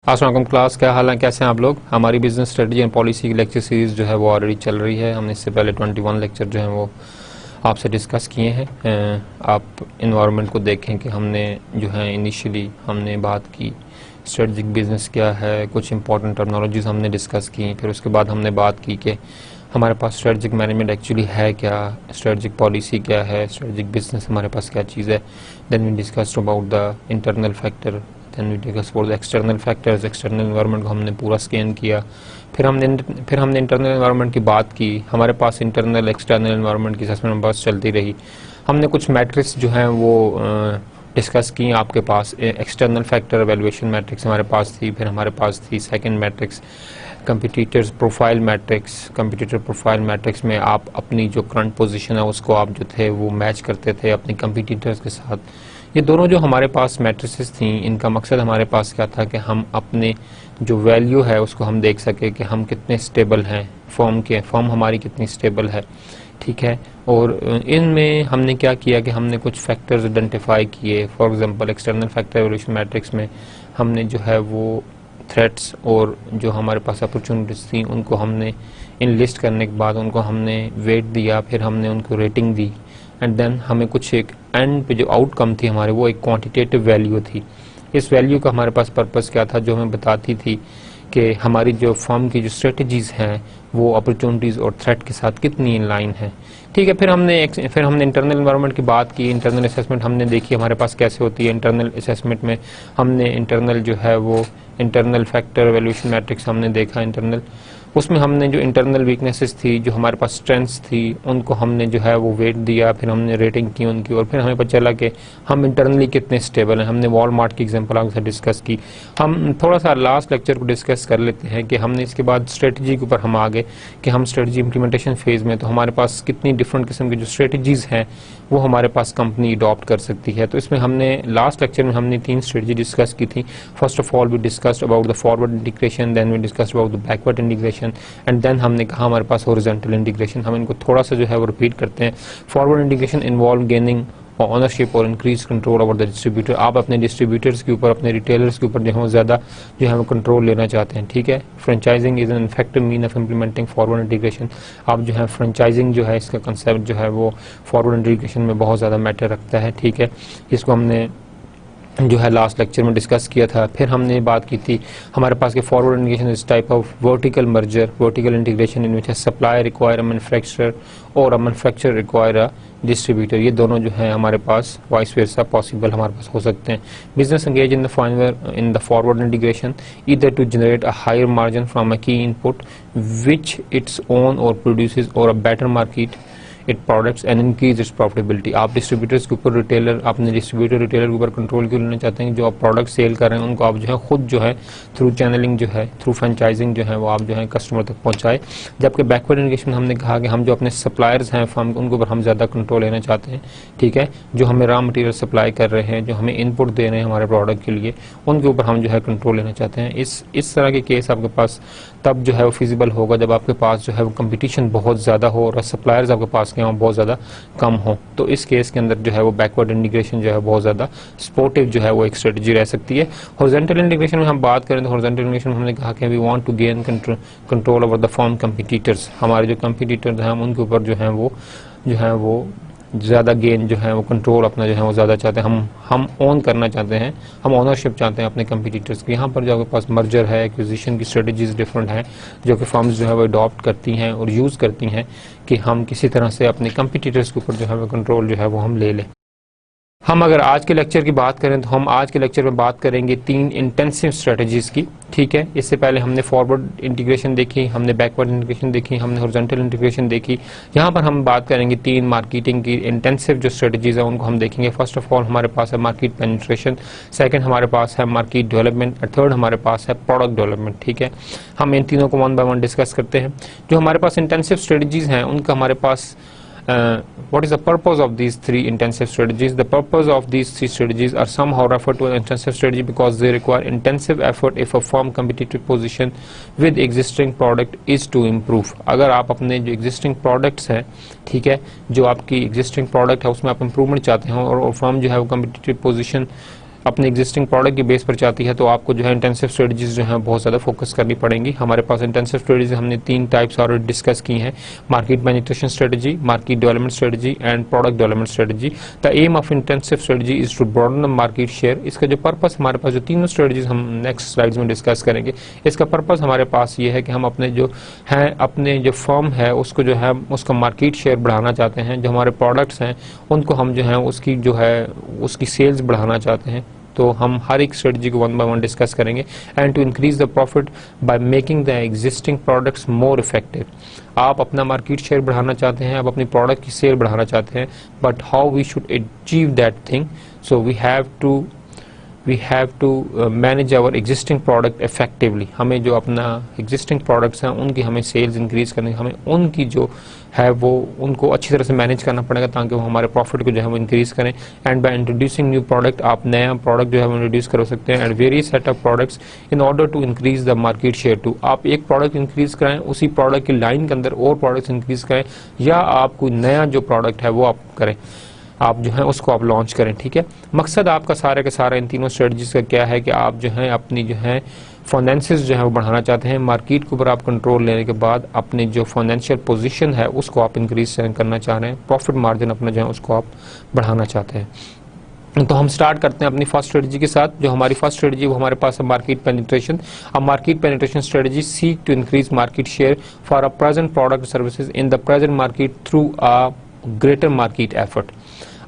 अस्सलाम वालेकुम क्लास, क्या हाल है, कैसे हैं आप लोग। हमारी बिजनेस स्ट्रेटजी एंड पॉलिसी की लेक्चर सीरीज़ जो है वो ऑलरेडी चल रही है। हमने इससे पहले 21 लेक्चर जो हैं वो आपसे डिस्कस किए हैं। आप इन्वायरमेंट को देखें कि हमने जो है इनिशियली हमने बात की स्ट्रेटजिक बिजनेस क्या है, कुछ इंपॉर्टेंट टर्मिनोलॉजीज़ हमने डिस्कस की। फिर उसके बाद हमने बात की कि हमारे पास स्ट्रेटजिक मैनेजमेंट एक्चुअली है क्या, स्ट्रेटजिक पॉलिसी क्या है, स्ट्रेटजिक बिजनेस हमारे पास क्या चीज़ है। Then we discussed about the internal factor, then we discuss about the external factors. External environment को हमने पूरा स्कैन किया। फिर हमने इंटरनल एनवायरनमेंट की बात की। हमारे पास इंटरनल एक्सटर्नल एनवायरनमेंट की असेसमेंट बस चलती रही। हमने कुछ मैट्रिक्स जो हैं वो डिस्कस की। आपके पास एक्सटर्नल फैक्टर एवेल्युएशन मैट्रिक्स हमारे पास थी। फिर हमारे पास थी second matrix competitors profile matrix. Competitor profile matrix में आप अपनी जो करंट पोजीशन है उसको आप जो थे वो मैच करते थे अपने कंपिटिटर्स के साथ। ये दोनों जो हमारे पास मैट्रिसेस थी, इनका मकसद हमारे पास क्या था कि हम अपने जो वैल्यू है उसको हम देख सके कि हम कितने स्टेबल हैं, फर्म हमारी कितनी स्टेबल है, ठीक है। और इनमें हमने क्या किया कि हमने कुछ फैक्टर्स आइडेंटिफाई किए। For example external factor evolution matrix में हमने जो है वो थ्रेट्स और जो हमारे पास अपॉर्चुनिटीज थी उनको हमने इन लिस्ट करने के बाद उनको हमने वेट दिया, फिर हमने उनको रेटिंग दी एंड देन हमें कुछ एक एंड पे जो आउटकम थी हमारे वो एक क्वांटिटेटिव वैल्यू थी। इस वैल्यू का हमारे पास पर्पस क्या था, जो हमें बताती थी कि हमारी जो फर्म की जो स्ट्रेटजीज हैं वो अपॉर्चुनिटीज़ और थ्रेट के साथ कितनी इन लाइन है, ठीक है। फिर हमने इंटरनल एनवायरनमेंट की बात की। इंटरनल असेसमेंट हमने देखी हमारे पास कैसे होती है। इंटरनल असेसमेंट में हमने इंटरनल जो है वो इंटरनल फैक्टर एवेल्यूशन मैट्रिक्स हमने देखा इंटरनल। उसमें हमने जो इंटरनल वीकनेसेस थी, जो हमारे पास स्ट्रेंथ्स थी, उनको हमने जो है वो वेट दिया, फिर हमने रेटिंग की उनकी, और फिर हमें पता चला कि हम इंटरनली कितने स्टेबल हैं। हमने वॉलमार्ट की एग्जांपल आपके साथ डिस्कस की। हम थोड़ा सा लास्ट लेक्चर को डिस्कस कर लेते हैं कि हमने इसके बाद स्ट्रेटजी के ऊपर हम आ गए कि हम स्ट्रेटजी इंप्लीमेंटेशन फेज में, तो हमारे पास कितनी डिफरेंट किस्म की जो स्ट्रेटजीज हैं वो हमारे पास कंपनी अडॉप्ट कर सकती है। तो इसमें हमने लास्ट लेक्चर में हमने 3 स्ट्रेटजी डिस्कस की थी। First of all we discussed about the forward integration, then we discussed about the backward integration and then हमने कहा हमारे पास हॉरिजॉन्टल इंटीग्रेशन। हम इनको थोड़ा सा जो है वो रिपीट करते हैं। Forward integration involve gaining ownership और increase control over the distributor. आप अपने डिस्ट्रीब्यूटर्स के ऊपर, अपने रिटेलर्स के ऊपर जो है ज़्यादा जो है वो कंट्रोल लेना चाहते हैं, ठीक है। Franchising is an effective mean of implementing forward integration. आप जो है फ्रेंचाइजिंग जो है इसका कंसेप्ट जो है वो फॉरवर्ड इंटीग्रेशन में बहुत ज़्यादा मैटर रखता है, ठीक है। इसको हमने जो है लास्ट लेक्चर में डिस्कस किया था। फिर हमने बात की थी हमारे पास के फॉरवर्ड इंटीग्रेशन इस type of vertical merger, vertical integration in which supply require a manufacturer और a manufacturer require a distributor. ये दोनों जो है हमारे पास वाइस वर्सा पॉसिबल हमारे पास हो सकते हैं। Business engage in the forward integration either to generate a higher margin from a key input which its own और प्रोड्यूसेस और a better market it products and increase its profitability. आप distributors के ऊपर, retailer, अपने distributor retailer के ऊपर control क्यों लेना चाहते हैं? जो आप प्रोडक्ट सेल कर रहे हैं उनको आप जो है खुद जो है थ्रू चैनलिंग जो है, थ्रू फ्रेंचाइजिंग जो है वो आप जो है कस्टमर तक पहुंचाए। जबकि बैकवर्ड इंटीग्रेशन हमने कहा कि हम जो अपने सप्लायर्स हैं फर्म, उनके ऊपर हम ज़्यादा कंट्रोल लेना चाहते हैं, ठीक है। जो हमें रॉ मटेरियल सप्लाई कर रहे हैं, जो हमें इनपुट दे रहे हैं हमारे प्रोडक्ट के लिए, उनके ऊपर हम जो है कंट्रोल लेना चाहते हैं। इस तरह के केस आपके पास तब जो है वो फिजिबल होगा जब आपके पास जो है वो कंपटीशन बहुत ज़्यादा हो और सप्लायर्स आपके पास के बहुत ज़्यादा कम हो। तो इस केस के अंदर जो है वो बैकवर्ड इंटीग्रेशन जो है बहुत ज़्यादा सपोर्टिव जो है वो एक स्ट्रेटजी रह सकती है। हॉरिजॉन्टल इंटीग्रेशन में हम बात करें तो हॉरिजॉन्टल इंटीग्रेशन में हमने कहा कि we want to gain control over the firm competitors. हमारे जो कंपटीटर्स हैं हम उनके ऊपर जो है वो ज़्यादा गेन जो है वो कंट्रोल अपना जो है वो ज़्यादा चाहते हैं। हम ओन करना चाहते हैं, हम ओनरशिप चाहते हैं अपने कंपटीटर्स की। यहाँ पर जो आपके पास मर्जर है, एक्विजिशन की स्ट्रेटजीज डिफरेंट हैं जो कि फर्म्स जो है वो अडॉप्ट करती हैं और यूज़ करती हैं कि हम किसी तरह से अपने कंपटीटर्स के ऊपर जो है वो कंट्रोल जो है वो हम ले लें। हम अगर आज के लेक्चर की बात करें तो हम आज के लेक्चर में बात करेंगे 3 इंटेंसिव स्ट्रेटजीज की, ठीक है। इससे पहले हमने फॉरवर्ड इंटीग्रेशन देखी, हमने बैकवर्ड इंटीग्रेशन देखी, हमने हॉरिजॉन्टल इंटीग्रेशन देखी। यहाँ पर हम बात करेंगे 3 मार्केटिंग की इंटेंसिव जो स्ट्रेटजीज है उनको हम देखेंगे। फर्स्ट ऑफ ऑल हमारे पास है मार्केट पेनिट्रेशन, सेकंड हमारे पास है मार्केट डेवलपमेंट और थर्ड हमारे पास है प्रोडक्ट डेवलपमेंट, ठीक है। हम इन तीनों को 1 बाय 1 डिस्कस करते हैं। जो हमारे पास इंटेंसिव स्ट्रेटजीज हैं उनका हमारे पास what is the purpose of these 3 intensive strategies? The purpose of these 3 strategies are somehow referred to as intensive strategy because they require intensive effort if a firm competitive position with existing product is to improve. अगर आप अपने जो existing products हैं, ठीक है, जो आपकी existing product है उसमें आप improvement चाहते हैं और फर्म जो है वो competitive position अपने एग्जिस्टिंग प्रोडक्ट की बेस पर चाहती है तो आपको जो है इंटेंसिव स्ट्रेटजीज जो है बहुत ज़्यादा फोकस करनी पड़ेंगी। हमारे पास इंटेंसिव स्ट्रेटजीज हमने 3 टाइप्स ऑलरेडी डिस्कस की हैं, market penetration strategy, market development strategy and product development strategy. The aim of intensive strategy is to broaden the market share. इसका जो पर्पस हमारे पास, जो तीनों स्ट्रेटजीज हम नेक्स्ट स्लाइड्स में डिस्कस करेंगे, इसका पर्पस हमारे पास ये है कि हम अपने जो है, अपने जो फर्म है उसको जो है उसका मार्केट शेयर बढ़ाना चाहते हैं, जो हमारे प्रोडक्ट्स हैं उनको हम जो है उसकी जो है उसकी सेल्स बढ़ाना चाहते हैं। तो हम हर एक स्ट्रेटजी को 1 बाय 1 डिस्कस करेंगे। And to increase the profit by making the existing products more effective. आप अपना मार्केट शेयर बढ़ाना चाहते हैं, आप अपनी प्रोडक्ट की सेल बढ़ाना चाहते हैं, but how we should achieve that thing. So we have to manage our existing product effectively. हमें जो अपना एग्जिस्टिंग प्रोडक्ट्स हैं उनकी हमें सेल्स इंक्रीज करने, हमें उनकी जो है वो उनको अच्छी तरह से मैनेज करना पड़ेगा ताकि वो हमारे प्रॉफिट को जो है वो इंक्रीज करें। And by introducing new product, आप नया प्रोडक्ट जो है वो इंट्रोड्यूस कर सकते हैं and various set of products in order to increase the market share too. आप एक प्रोडक्ट इंक्रीज कराएं, उसी प्रोडक्ट की लाइन के अंदर और प्रोडक्ट्स इंक्रीज करें, या आप कोई नया जो प्रोडक्ट है वो आप करें, आप जो है उसको आप लॉन्च करें। ठीक है, मकसद आपका सारे का सारा इन तीनों स्ट्रेटजीज का क्या है कि आप जो है अपनी जो है फाइनेंसेस जो है वो बढ़ाना चाहते हैं। मार्केट के ऊपर आप कंट्रोल लेने के बाद अपनी जो फाइनेंशियल पोजीशन है उसको आप इंक्रीज करना चाह रहे हैं, प्रॉफिट मार्जिन अपना जो है उसको आप बढ़ाना चाहते हैं। तो हम स्टार्ट करते हैं अपनी फर्स्ट स्ट्रेटजी के साथ। जो हमारी फर्स्ट स्ट्रेटजी वो हमारे पास है मार्केट पेनिट्रेशन। अब market penetration strategy seek to increase market share for a present product services in the present market through a greater market effort.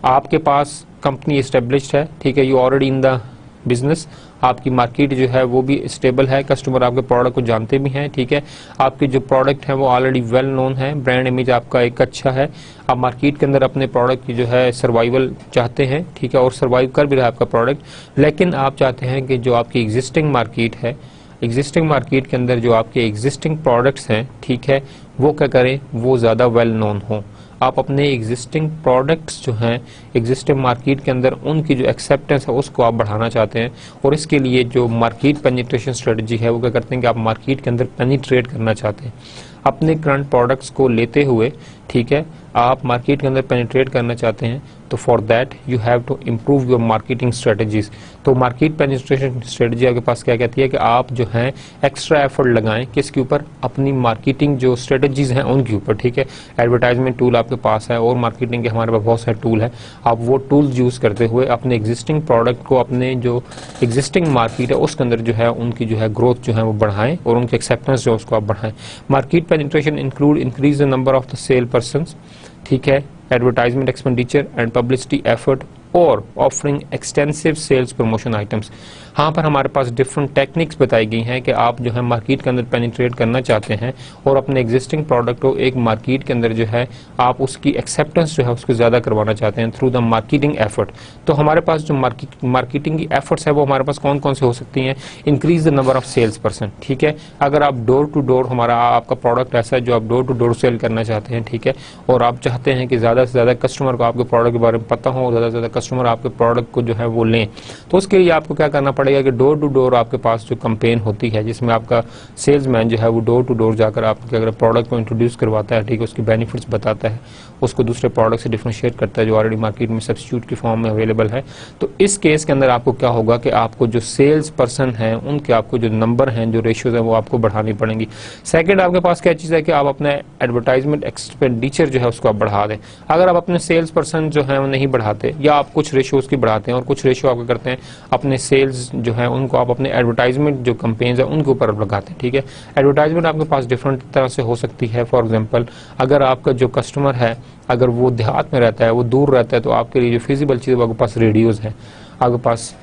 आपके पास कंपनी एस्टेब्लिश्ड है, ठीक है, you already in the business, आपकी market जो है वो भी स्टेबल है, कस्टमर आपके प्रोडक्ट को जानते भी हैं, ठीक है, आपके जो प्रोडक्ट है वो ऑलरेडी वेल नोन है, ब्रांड इमेज आपका एक अच्छा है, आप मार्केट के अंदर अपने प्रोडक्ट की जो है सर्वाइवल चाहते हैं, ठीक है, और सर्वाइव कर भी रहा है आपका प्रोडक्ट। लेकिन आप चाहते हैं कि जो आपकी एग्जिस्टिंग मार्केट है, एग्जिस्टिंग मार्केट के अंदर जो आपके एग्जिस्टिंग प्रोडक्ट्स हैं, ठीक है, वो क्या करें, वो ज़्यादा वेल नोन हो। आप अपने एग्जिस्टिंग प्रोडक्ट्स जो हैं एग्जिस्टिंग मार्केट के अंदर उनकी जो एक्सेप्टेंस है उसको आप बढ़ाना चाहते हैं, और इसके लिए जो मार्केट पेनिट्रेशन स्ट्रेटजी है वो क्या करते हैं कि आप मार्केट के अंदर पेनिट्रेट करना चाहते हैं अपने करंट प्रोडक्ट्स को लेते हुए, ठीक है, आप मार्केट के अंदर पेनिट्रेट करना चाहते हैं। तो for that you have to improve your marketing strategies. तो मार्केट पेनिट्रेशन स्ट्रेटजी आपके पास क्या कहती है कि आप जो है एक्स्ट्रा एफर्ट लगाएं किसके ऊपर, अपनी मार्केटिंग जो स्ट्रेटजीज हैं उनके ऊपर, ठीक है। एडवर्टाइजमेंट टूल आपके पास है और मार्केटिंग के हमारे पास बहुत सारे टूल है, आप वो टूल्स यूज करते हुए अपने एग्जिस्टिंग प्रोडक्ट को, अपने जो एग्जिस्टिंग मार्केट है उसके अंदर जो है उनकी जो है ग्रोथ जो है वो बढ़ाएं और उनकी एक्सेप्टेंस जो है उसको आप बढ़ाएं। Market penetration include increase the number of the sale person, ठीक है, advertisement expenditure and publicity effort और offering extensive sales promotion items. यहाँ पर हमारे पास डिफरेंट टेक्निक्स बताई गई हैं कि आप जो है मार्केट के अंदर पेनिट्रेट करना चाहते हैं और अपने एग्जिस्टिंग प्रोडक्ट को एक मार्केट के अंदर जो है आप उसकी एक्सेप्टेंस जो है उसको ज़्यादा करवाना चाहते हैं थ्रू द मार्केटिंग एफर्ट। तो हमारे पास जो मार्केटिंग की एफर्ट्स है वो हमारे पास कौन कौन से हो सकती हैं, increase the number of sales person, ठीक है, अगर आप डोर टू डोर, हमारा आपका प्रोडक्ट ऐसा है जो आप डोर टू डोर सेल करना चाहते हैं, ठीक है, और आप चाहते हैं कि ज़्यादा से ज़्यादा कस्टमर को आपके प्रोडक्ट के बारे में पता हो, ज़्यादा से ज़्यादा कस्टमर आपके प्रोडक्ट को जो है वो लें, तो उसके लिए आपको क्या करना पड़ेगा कि डोर टू डोर आपके पास जो कैंपेन होती है जिसमें आपका सेल्समैन जो है वो डोर टू डोर जाकर आपके अगर प्रोडक्ट को इंट्रोड्यूस करवाता है, ठीक है, उसकी बेनिफिट्स बताता है, उसको दूसरे प्रोडक्ट से डिफरेंशिएट करता है जो ऑलरेडी मार्केट में सब्स्टिट्यूट की फॉर्म में अवेलेबल है। तो इस केस के अंदर आपको क्या होगा कि आपको जो सेल्स पर्सन हैं उनके आपको जो नंबर हैं, जो रेशियोज हैं वो आपको बढ़ानी पड़ेंगी। सेकंड आपके पास क्या चीज़ है कि आप अपना एडवर्टाइजमेंट एक्सपेंडिचर जो है उसको आप बढ़ा दें। अगर आप अपने सेल्स पर्सन जो है वो नहीं बढ़ाते या आप कुछ रेशियो उसकी बढ़ाते हैं और कुछ रेशियो आप करते हैं अपने सेल्स जो है उनको आप अपने एडवर्टाइजमेंट जो कैंपेन्स है उनके ऊपर लगाते हैं, ठीक है। एडवर्टाइजमेंट आपके पास डिफरेंट तरह से हो सकती है। फॉर एग्जांपल अगर आपका जो कस्टमर है अगर वो देहात में रहता है, वो दूर रहता है, तो आपके लिए जो फिजिबल चीज़ है आपके पास रेडियोज़ हैं, आपके पास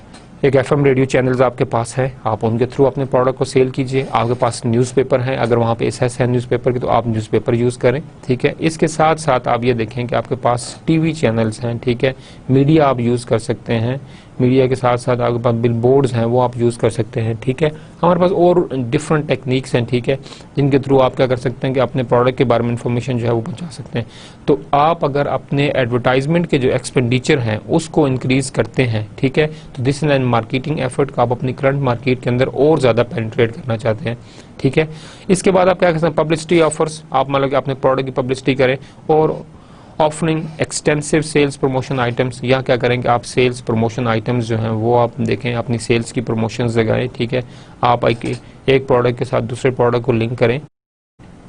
एक FM रेडियो चैनल्स आपके पास है, आप उनके थ्रू अपने प्रोडक्ट को सेल कीजिए। आपके पास न्यूज़पेपर है, अगर वहाँ पे एसेस है न्यूज़पेपर की तो आप न्यूज़पेपर यूज़ करें, ठीक है। इसके साथ साथ आप ये देखें कि आपके पास TV चैनल्स हैं, ठीक है, मीडिया आप यूज़ कर सकते हैं, मीडिया के साथ साथ आपके पास बिल बोर्ड्स हैं वो आप यूज़ कर सकते हैं, ठीक है। हमारे पास और डिफरेंट टेक्निक्स हैं, ठीक है, जिनके थ्रू आप क्या कर सकते हैं कि अपने प्रोडक्ट के बारे में इंफॉर्मेशन जो है वो पहुंचा सकते हैं। तो आप अगर अपने एडवर्टाइजमेंट के जो एक्सपेंडिचर हैं उसको इंक्रीज करते हैं, ठीक है, तो this is an marketing effort का आप अपनी करंट मार्केट के अंदर और ज़्यादा पेनिट्रेट करना चाहते हैं, ठीक है। इसके बाद आप क्या कर सकते हैं, पब्लिसिटी ऑफर्स, आप मतलब कि अपने प्रोडक्ट की पब्लिसिटी करें और offering extensive sales promotion items, या क्या करेंगे आप सेल्स प्रमोशन आइटम्स जो हैं वो आप देखें, अपनी सेल्स की प्रमोशंस लगाएं, ठीक है। आप एक प्रोडक्ट के साथ दूसरे प्रोडक्ट को लिंक करें।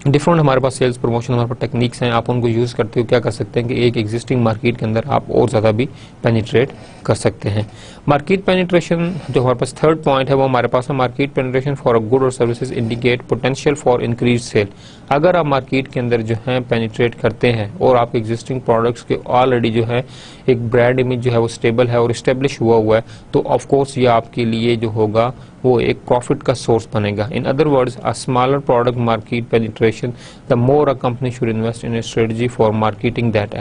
डिफरेंट हमारे पास सेल्स प्रमोशन, हमारे पास टेक्निक्स हैं, आप उनको यूज़ करते हो क्या कर सकते हैं कि एक एग्जिस्टिंग मार्केट के अंदर आप और ज़्यादा भी पेनिट्रेट कर सकते हैं। मार्केट पेनिट्रेशन जो हमारे पास थर्ड पॉइंट है वो हमारे पास है, market penetration for a good और services indicate potential for increase sale. अगर आप मार्केट के अंदर जो है पेनिट्रेट करते हैं और आप एग्जिस्टिंग प्रोडक्ट्स के ऑलरेडी जो है एक ब्रांड इमेज जो है वो स्टेबल है और इस्टेब्लिश हुआ है, तो ऑफकोर्स ये आपके लिए जो होगा वो एक प्रॉफिट का सोर्स बनेगा। In other words, a smaller product market penetration, the more a company should invest in A strategy for marketing that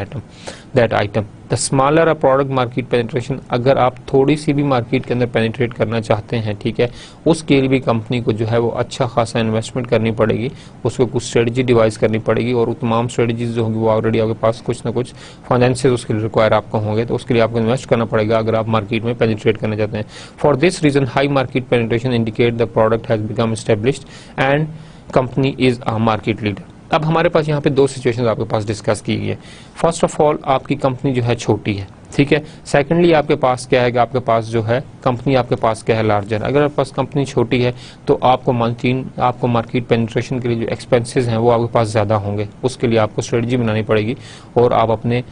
item. The smaller a product market penetration, अगर आप थोड़ी सी भी मार्केट के अंदर पेनिट्रेट करना चाहते हैं, ठीक है, उसके लिए भी कंपनी को जो है वो अच्छा खासा इन्वेस्टमेंट करनी पड़ेगी, उसको कुछ स्ट्रेटजी डिवाइस करनी पड़ेगी, और तमाम स्ट्रेटजीज जो होंगी वो ऑलरेडी आपके पास कुछ ना कुछ फाइनेंशियल उसके लिए रिक्वायर आपको होंगे, तो उसके लिए आपको इन्वेस्ट करना पड़ेगा अगर आप मार्केट में पेनिट्रेट करना चाहते हैं। For this reason high market penetration indicate the product has become established and company is a market leader. अब हमारे पास यहाँ पे दो सिचुएशंस आपके पास डिस्कस की गई है। फर्स्ट ऑफ ऑल, आपकी कंपनी जो है छोटी है, ठीक है। सेकेंडली, आपके पास क्या है कि आपके पास जो है कंपनी आपके पास क्या है, लार्जर। अगर आपके पास कंपनी छोटी है तो आपको मार्केट पेनिट्रेशन के लिए जो एक्सपेंसेस हैं वो आपके पास ज़्यादा होंगे, उसके लिए आपको स्ट्रेटजी बनानी पड़ेगी। और आप अपने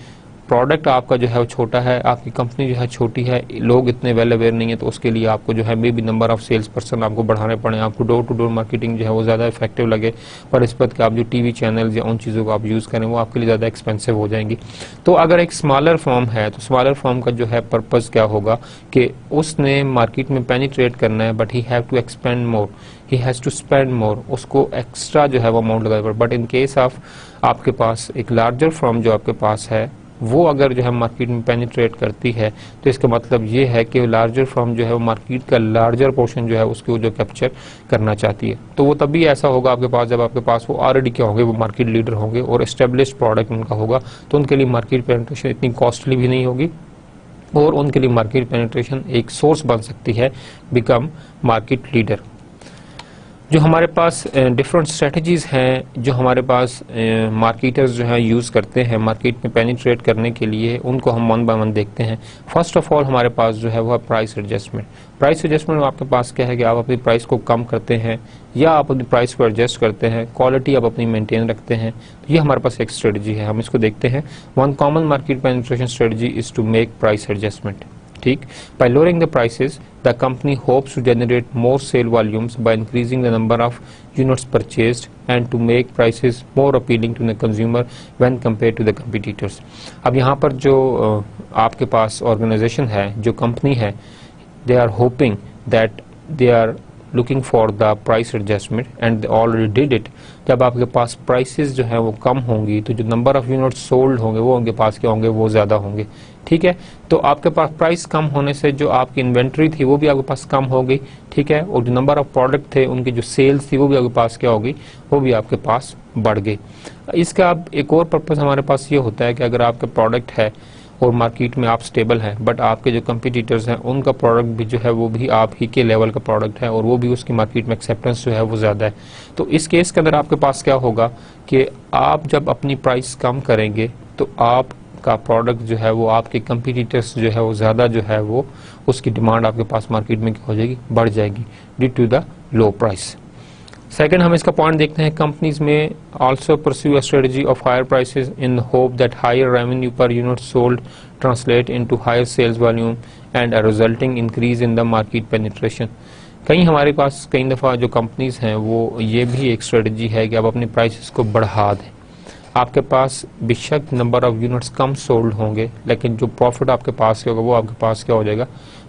प्रोडक्ट आपका जो है वो छोटा है, आपकी कंपनी जो है छोटी है, लोग इतने वेल अवेयर नहीं है, तो उसके लिए आपको जो है maybe number of sales person आपको बढ़ाने पड़े, आपको डोर टू डोर मार्केटिंग जो है वो ज़्यादा इफेक्टिव लगे, पर इस पर आप जो टीवी चैनल या उन चीज़ों को आप यूज़ करें वो आपके लिए ज़्यादा एक्सपेंसिव हो जाएंगी। तो अगर एक स्मॉलर फर्म है तो स्मॉलर फर्म का जो है पर्पज़ क्या होगा कि उसने मार्केट में पेनिट्रेट करना है, but he have to expand more, he has to spend more, उसको एक्स्ट्रा जो है वो अमाउंट लगाना पड़े। बट इन केस ऑफ आपके पास एक लार्जर फर्म जो आपके पास है, वो अगर जो है मार्केट में पेनिट्रेट करती है, तो इसका मतलब ये है कि लार्जर फर्म जो है वो मार्केट का लार्जर पोर्शन जो है उसको जो कैप्चर करना चाहती है। तो वो तभी ऐसा होगा आपके पास जब आपके पास वो ऑलरेडी क्या होंगे, वो मार्केट लीडर होंगे और एस्टेब्लिश्ड प्रोडक्ट उनका होगा, तो उनके लिए मार्केट पेनिट्रेशन इतनी कॉस्टली भी नहीं होगी और उनके लिए मार्केट पेनिट्रेशन एक सोर्स बन सकती है बिकम मार्केट लीडर। जो हमारे पास डिफरेंट स्ट्रेटजीज हैं जो हमारे पास मार्केटर्स जो है यूज़ करते हैं मार्केट में पेनिट्रेट करने के लिए, उनको हम वन बाय वन देखते हैं। फर्स्ट ऑफ ऑल, हमारे पास जो है वह प्राइस एडजस्टमेंट। प्राइस एडजस्टमेंट में आपके पास क्या है कि आप अपनी प्राइस को कम करते हैं या आप अपनी प्राइस को एडजस्ट करते हैं, क्वालिटी आप अपनी मेंटेन रखते हैं। तो ये हमारे पास एक स्ट्रेटजी है, हम इसको देखते हैं। One common market penetration strategy is to make price adjustment. ठीक, by lowering the prices, the company hopes to generate more sale volumes by increasing the number of units purchased and to make prices more appealing to the consumer when compared to the competitors. अब यहाँ पर जो आपके पास organisation है, जो company है, they are hoping that they are looking for the price adjustment and they already did it. जब आपके पास प्राइसेस जो है वो कम होंगी तो जो नंबर ऑफ यूनिट सोल्ड होंगे वो उनके पास क्या होंगे, वो ज़्यादा होंगे। ठीक है, तो आपके पास प्राइस कम होने से जो आपकी इन्वेंट्री थी वो भी आपके पास कम हो गई। ठीक है, और जो नंबर ऑफ प्रोडक्ट थे उनकी जो सेल्स थी वो भी आपके पास क्या होगी, वो भी आपके पास बढ़ गई। इसका अब एक और पर्पज़ हमारे पास ये होता है कि अगर आपका प्रोडक्ट है और मार्केट में आप स्टेबल हैं, बट आपके जो कंपटीटर्स हैं उनका प्रोडक्ट भी जो है वो भी आप ही के लेवल का प्रोडक्ट है और वो भी उसकी मार्केट में एक्सेप्टेंस जो है वो ज़्यादा है, तो इस केस के अंदर आपके पास क्या होगा कि आप जब अपनी प्राइस कम करेंगे तो आपका प्रोडक्ट जो है वो आपके कंपटीटर्स जो है वो ज़्यादा जो है वो उसकी डिमांड आपके पास मार्केट में क्या हो जाएगी, बढ़ जाएगी due to the low price. Second, हम इसका पॉइंट देखते हैं, companies may also pursue a strategy of higher prices in hope that higher revenue per unit sold translate into higher sales volume and a resulting increase in the market penetration. कहीं हमारे पास कई दफ़ा जो companies हैं वो ये भी एक स्ट्रेटजी है कि आप अपनी प्राइसेस को बढ़ा दें। आपके पास बेशक number of units come sold होंगे लेकिन जो प्रॉफिट आपके पास होगा वो आपके पास क्या हो जाएगा,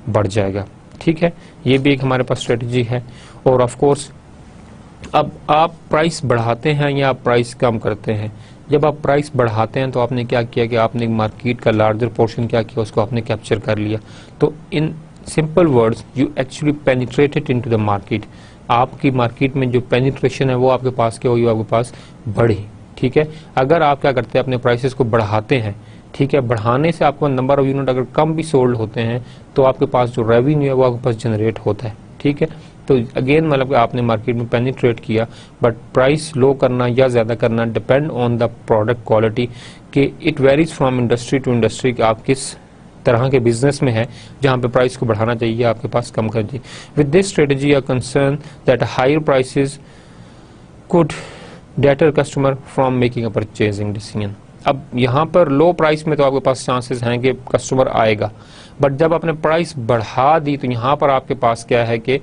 बढ़ जाएगा। ठीक है, ये भी एक हमारे पास स्ट्रेटजी है। और ऑफ कोर्स अब आप प्राइस बढ़ाते हैं या आप प्राइस कम करते हैं। जब आप प्राइस बढ़ाते हैं तो आपने क्या किया कि आपने मार्केट का लार्जर पोर्शन क्या किया, उसको आपने कैप्चर कर लिया। तो in simple words, you actually penetrated into the market. आपकी मार्केट में जो पेनिट्रेशन है वो आपके पास क्या हुई, आपके पास बढ़ी। ठीक है, अगर आप क्या करते हैं, अपने प्राइसेस को बढ़ाते हैं, ठीक है, बढ़ाने से आपका नंबर ऑफ यूनिट अगर कम भी सोल्ड होते हैं तो आपके पास जो रेवेन्यू है वो आपके पास जनरेट होता है। ठीक है, तो अगेन मतलब आपने मार्केट में पेनिट्रेट किया, बट प्राइस लो करना या ज़्यादा करना depend on the product quality, कि it varies from industry to industry कि आप किस तरह के बिजनेस में है जहां पे प्राइस को बढ़ाना चाहिए, आपके पास कम कर चाहिए। With this strategy are concern that higher prices could deter customer from making a purchasing decision. अब यहाँ पर लो प्राइस में तो आपके पास चांसेस हैं कि कस्टमर आएगा, बट जब आपने प्राइस बढ़ा दी तो यहाँ पर आपके पास क्या है कि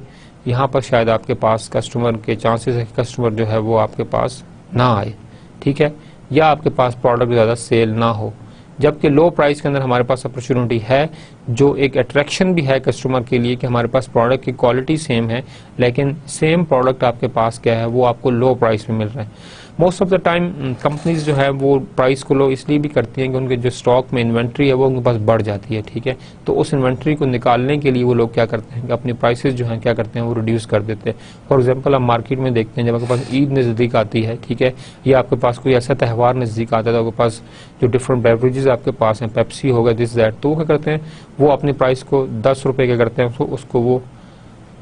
यहाँ पर शायद आपके पास कस्टमर के चांसेस है कि कस्टमर जो है वो आपके पास ना आए, ठीक है, या आपके पास प्रोडक्ट ज़्यादा सेल ना हो। जबकि लो प्राइस के अंदर हमारे पास अपॉर्चुनिटी है, जो एक अट्रैक्शन भी है कस्टमर के लिए कि हमारे पास प्रोडक्ट की क्वालिटी सेम है, लेकिन सेम प्रोडक्ट आपके पास क्या है वो आपको लो प्राइस में मिल रहा है। Most of the time companies जो है वो प्राइस को लो इसलिए भी करती हैं कि उनके जो स्टॉक में इन्वेंट्री है वो उनके पास बढ़ जाती है, ठीक है, तो उस इन्वेंट्री को निकालने के लिए वो लोग क्या करते हैं कि अपनी प्राइसेस जो हैं क्या करते हैं वो रिड्यूस कर देते हैं। फॉर एग्जांपल आप मार्केट में देखते हैं जब आपके पास ईद नज़दीक आती है, ठीक है, या आपके पास कोई ऐसा त्यौहार नज़दीक आता है तो आपके पास जो डिफरेंट बेवरेजेस आपके पास हैं, पेप्सी होगा, दिस दैट, तो वो क्या करते हैं वो अपनी प्राइस को 10 रुपये के करते हैं, उसको वो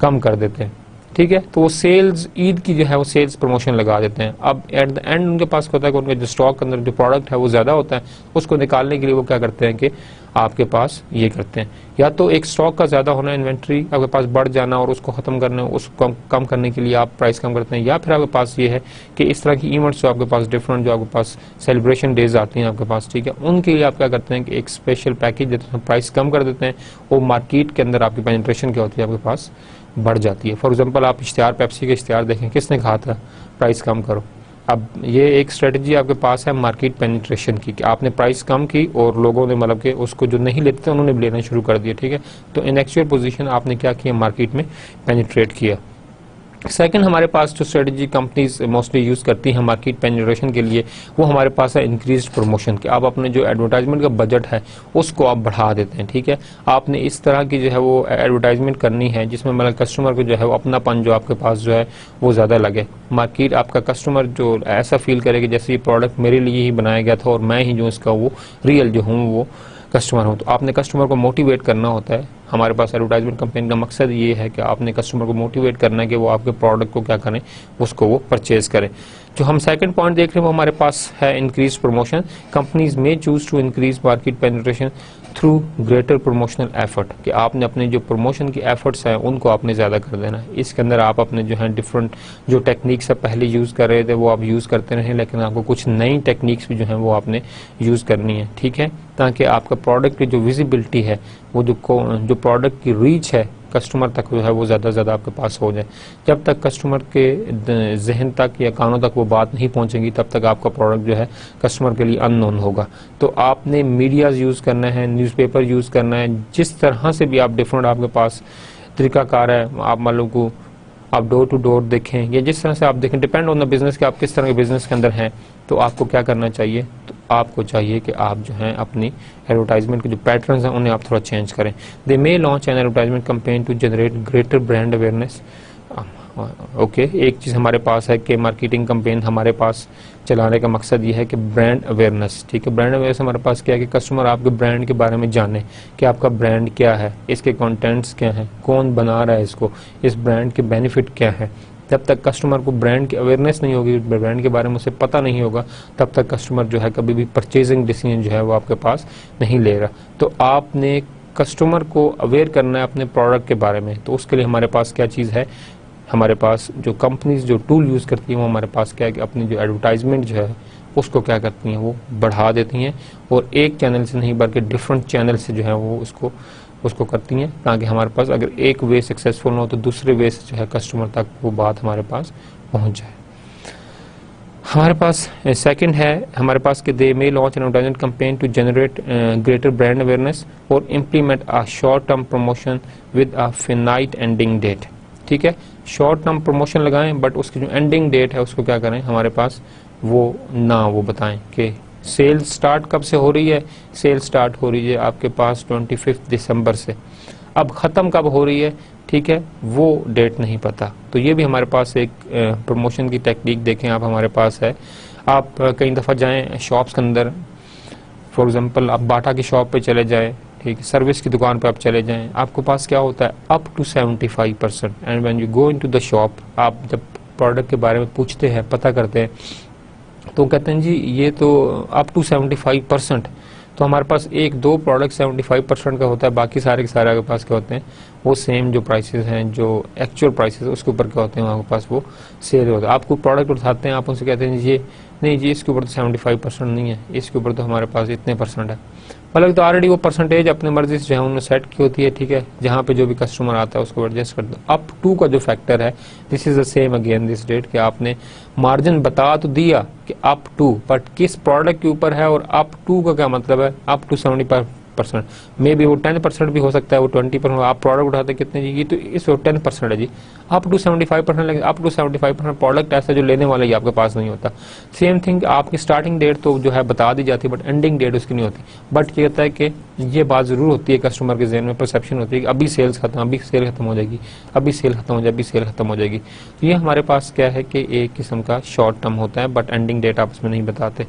कम कर देते हैं, ठीक है, तो वो सेल्स ईद की जो है वो सेल्स प्रमोशन लगा देते हैं। अब एट द एंड उनके पास होता है कि उनके जो स्टॉक के अंदर जो प्रोडक्ट है वो ज़्यादा होता है, उसको निकालने के लिए वो क्या करते हैं कि आपके पास ये करते हैं, या तो एक स्टॉक का ज़्यादा होना, इन्वेंट्री आपके पास बढ़ जाना और उसको ख़त्म करना, उसको कम करने के लिए आप प्राइस कम करते हैं, या फिर आपके पास ये है कि इस तरह की इवेंट्स जो आपके पास डिफरेंट जो आपके पास सेलिब्रेशन डेज आती हैं आपके पास, ठीक है, उनके लिए आप क्या करते हैं कि एक स्पेशल पैकेज देते हैं, प्राइस कम कर देते हैं, वो मार्केट के अंदर आपकी पेनिट्रेशन क्या होती है आपके पास बढ़ जाती है। फॉर एग्जांपल आप इश्तिहार, पेप्सी के इश्तिहार देखें, किसने कहा था प्राइस कम करो। अब ये एक स्ट्रेटजी आपके पास है मार्केट पेनिट्रेशन की, कि आपने प्राइस कम की और लोगों ने मतलब कि उसको जो नहीं लेते थे उन्होंने लेना शुरू कर दिया, ठीक है, तो इन एक्चुअल पोजीशन आपने क्या किया, मार्केट में पेनिट्रेट किया। सेकंड हमारे पास जो स्ट्रेटजी कंपनीज मोस्टली यूज़ करती हैं मार्केट पेनिट्रेशन के लिए, वो हमारे पास है इंक्रीज प्रमोशन, कि आप अपने जो एडवर्टाइजमेंट का बजट है उसको आप बढ़ा देते हैं, ठीक है, आपने इस तरह की जो है वो एडवर्टाइजमेंट करनी है जिसमें मतलब कस्टमर को जो है वो अपनापन जो आपके पास जो है वो ज़्यादा लगे। मार्केट आपका कस्टमर जो ऐसा फील करे कि जैसे ये प्रोडक्ट मेरे लिए ही बनाया गया था और मैं ही जो इसका वो रियल जो हूँ वो कस्टमर हूँ, तो आपने कस्टमर को मोटिवेट करना होता है। हमारे पास एडवर्टाइजमेंट कंपेन का मकसद ये है कि आपने कस्टमर को मोटिवेट करना है कि वो आपके प्रोडक्ट को क्या करें, उसको वो परचेज करें। जो हम सेकंड पॉइंट देख रहे हैं वो हमारे पास है increase promotion. Companies may choose to increase market penetration through greater promotional effort, कि आपने अपने जो प्रमोशन की एफर्ट्स हैं उनको आपने ज़्यादा कर देना है। इसके अंदर आप अपने जो है डिफरेंट जो टेक्निक्स आप पहले यूज़ कर रहे थे वो आप यूज़ करते रहें, लेकिन आपको कुछ नई टेक्निक्स भी जो हैं वो आपने यूज़ करनी है, ठीक है, ताकि आपका प्रोडक्ट की जो विजिबिलिटी है, वो जो प्रोडक्ट की रीच है कस्टमर तक जो है वो ज़्यादा से ज़्यादा आपके पास हो जाए। जब तक कस्टमर के जहन तक या कानों तक वो बात नहीं पहुंचेगी तब तक आपका प्रोडक्ट जो है कस्टमर के लिए अननोन होगा। तो आपने मीडियाज़ यूज़ करना है, न्यूज़पेपर यूज़ करना है, जिस तरह से भी आप डिफरेंट आपके पास तरीकाकार है, आप मान लो को आप डोर टू डोर देखें या जिस तरह से आप देखें, डिपेंड ऑन द बिजनेस कि आप किस तरह के बिजनेस के अंदर हैं, तो आपको क्या करना चाहिए, तो आपको चाहिए कि आप जो हैं अपनी एडवर्टाइजमेंट के जो पैटर्न्स हैं उन्हें आप थोड़ा चेंज करें। They may launch an advertisement campaign to generate greater brand awareness. Okay, एक चीज़ हमारे पास है कि मार्केटिंग कैंपेन हमारे पास चलाने का मकसद ये है कि ब्रांड अवेयरनेस, ठीक है, ब्रांड अवेयरनेस हमारे पास क्या है कि कस्टमर आपके ब्रांड के बारे में जाने कि आपका ब्रांड क्या है, इसके कंटेंट्स क्या हैं, कौन बना रहा है इसको, इस ब्रांड के बेनिफिट क्या है। जब तक कस्टमर को ब्रांड की अवेयरनेस नहीं होगी, ब्रांड के बारे में उसे पता नहीं होगा, तब तक कस्टमर जो है कभी भी परचेजिंग डिसीजन जो है वो आपके पास नहीं ले रहा। तो आपने कस्टमर को अवेयर करना है अपने प्रोडक्ट के बारे में, तो उसके लिए हमारे पास क्या चीज़ है, हमारे पास जो कंपनीज जो टूल यूज़ करती हैं वो हमारे पास क्या है कि अपनी जो एडवर्टाइजमेंट जो है उसको क्या करती हैं वो बढ़ा देती हैं, और एक चैनल से नहीं बल्कि डिफरेंट चैनल से जो है वो उसको करती हैं, ताकि हमारे पास अगर एक वे सक्सेसफुल हो तो दूसरे वे से जो है कस्टमर तक वो बात हमारे पास पहुंच जाए। हमारे पास सेकंड है हमारे पास कि they may launch an advertisement campaign to generate greater brand awareness और implement a short term promotion with a finite ending date. ठीक है, शॉर्ट टर्म प्रमोशन लगाएं बट उसकी जो एंडिंग डेट है उसको क्या करें, हमारे पास वो बताएं कि सेल स्टार्ट कब से हो रही है। सेल स्टार्ट हो रही है आपके पास 25 दिसंबर से, अब ख़त्म कब हो रही है, ठीक है, वो डेट नहीं पता। तो ये भी हमारे पास एक प्रमोशन की टेक्निक देखें आप हमारे पास है। आप कई दफ़ा जाएं शॉप्स के अंदर, फॉर एग्जांपल आप बाटा की शॉप पे चले जाएं, ठीक है, सर्विस की दुकान पे आप चले जाएं, आपके पास क्या होता है up to 75%। And when you go into the shop, आप जब प्रोडक्ट के बारे में पूछते हैं, पता करते हैं, तो कहते हैं जी ये तो अप टू 75%। तो हमारे पास एक दो प्रोडक्ट 75% का होता है, बाकी सारे के सारे आपके पास क्या होते हैं वो सेम जो प्राइसेस हैं, जो एक्चुअल प्राइसेस है उसके ऊपर क्या होते हैं आपके पास वो सेल होता है। आपको प्रोडक्ट उठाते हैं, आप उनसे कहते हैं ये नहीं जी इसके ऊपर तो 75% नहीं है, इसके ऊपर तो हमारे पास इतने % है, मतलब तो ऑलरेडी वो परसेंटेज अपने मर्जी से जो है उन्होंने सेट की होती है। ठीक है, जहाँ पे जो भी कस्टमर आता है उसको एडजस्ट कर दो। अप टू का जो फैक्टर है, this is the same again this date, कि आपने मार्जिन बता तो दिया कि अप टू, बट किस प्रोडक्ट के ऊपर है, और अप टू का क्या मतलब है, अप टू 75%, मे बी वो 10% भी हो सकता है, वो 20%। आप प्रोडक्ट उठाते कितने जी, ये तो इस 10% है जी, अप टू 75%। लेकिन अप टू 75% प्रोडक्ट ऐसा जो लेने वाला ही आपके पास नहीं होता। सेम थिंग, आपकी स्टार्टिंग डेट तो जो है बता दी जाती है, बट एंडिंग डेट उसकी नहीं होती। बट ये कहता है कि ये बात जरूर होती है, कस्टमर के जहन में परसेप्शन होती है कि अभी सेल्स खत्म, अभी सेल खत्म हो जाएगी, अभी सेल खत्म हो जाएगी, अभी सेल खत्म हो जाएगी। तो ये हमारे पास क्या है कि एक किस्म का शॉर्ट टर्म होता है, बट एंडिंग डेट आप उसमें नहीं बताते।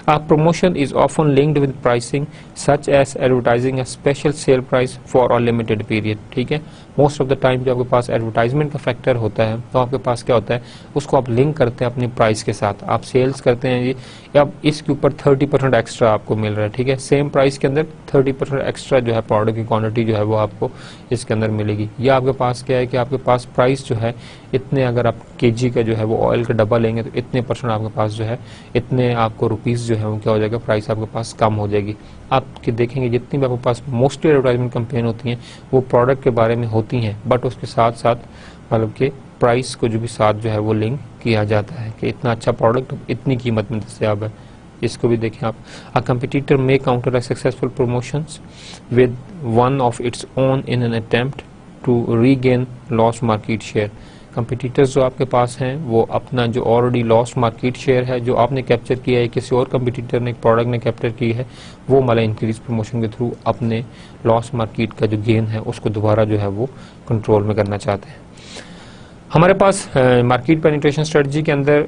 Promotion is often linked with pricing such as advertising a special sale price for a limited period. ठीक है, मोस्ट ऑफ द टाइम जो आपके पास एडवर्टाइजमेंट का फैक्टर होता है, तो आपके पास क्या होता है उसको आप लिंक करते हैं अपनी प्राइस के साथ। आप सेल्स करते हैं जी, या इसके ऊपर 30% एक्स्ट्रा आपको मिल रहा है। ठीक है, सेम प्राइस के अंदर 30% एक्स्ट्रा जो है प्रोडक्ट की क्वांटिटी जो है वो आपको इसके अंदर मिलेगी। या आपके पास क्या है कि आपके पास प्राइस जो है इतने, अगर आप केजी का जो है वो ऑयल का डब्बा लेंगे तो इतने % आपके पास जो है, इतने आपको रुपीस जो है वो क्या हो जाएगा, प्राइस आपके पास कम हो जाएगी। आपके देखेंगे जितनी भी आपके पास मोस्टली एडवर्टाइजमेंट कैंपेन होती हैं वो प्रोडक्ट के बारे में होती हैं, बट उसके साथ साथ मतलब कि प्राइस को जो भी साथ जो है वो लिंक किया जाता है कि इतना अच्छा प्रोडक्ट इतनी कीमत में दस्तियाब है। इसको भी देखें आप। A competitor may counter a successful promotions with one of its own in an attempt to regain lost market share. Competitors जो आपके पास हैं वो अपना जो ऑलरेडी लॉस्ट मार्केट शेयर है, जो आपने कैप्चर किया है, किसी और कंपटीटर ने, प्रोडक्ट ने कैप्चर की है, वो मतलब इंक्रीज प्रमोशन के थ्रू अपने लॉस्ट मार्केट का जो गेन है उसको दोबारा जो है वो कंट्रोल में करना चाहते हैं। हमारे पास मार्केट पेनिट्रेशन स्ट्रेटजी के अंदर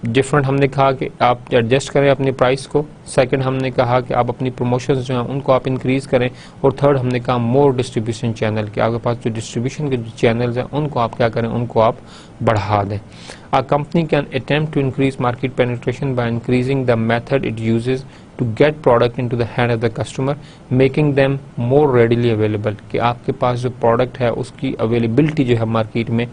डिफरेंट हमने कहा कि आप एडजस्ट करें अपनी प्राइस को। सेकंड हमने कहा कि आप अपनी प्रमोशंस जो हैं उनको आप इंक्रीज करें। और थर्ड हमने कहा मोर डिस्ट्रीब्यूशन चैनल, कि आपके पास जो डिस्ट्रीब्यूशन के जो चैनल्स हैं उनको आप क्या करें, उनको आप बढ़ा दें। A company can attempt to increase market penetration by increasing the method it uses to get product into the hand of the customer, making them more readily available। कि आपके पास जो प्रोडक्ट है उसकी अवेलेबिलिटी जो है मार्केट में,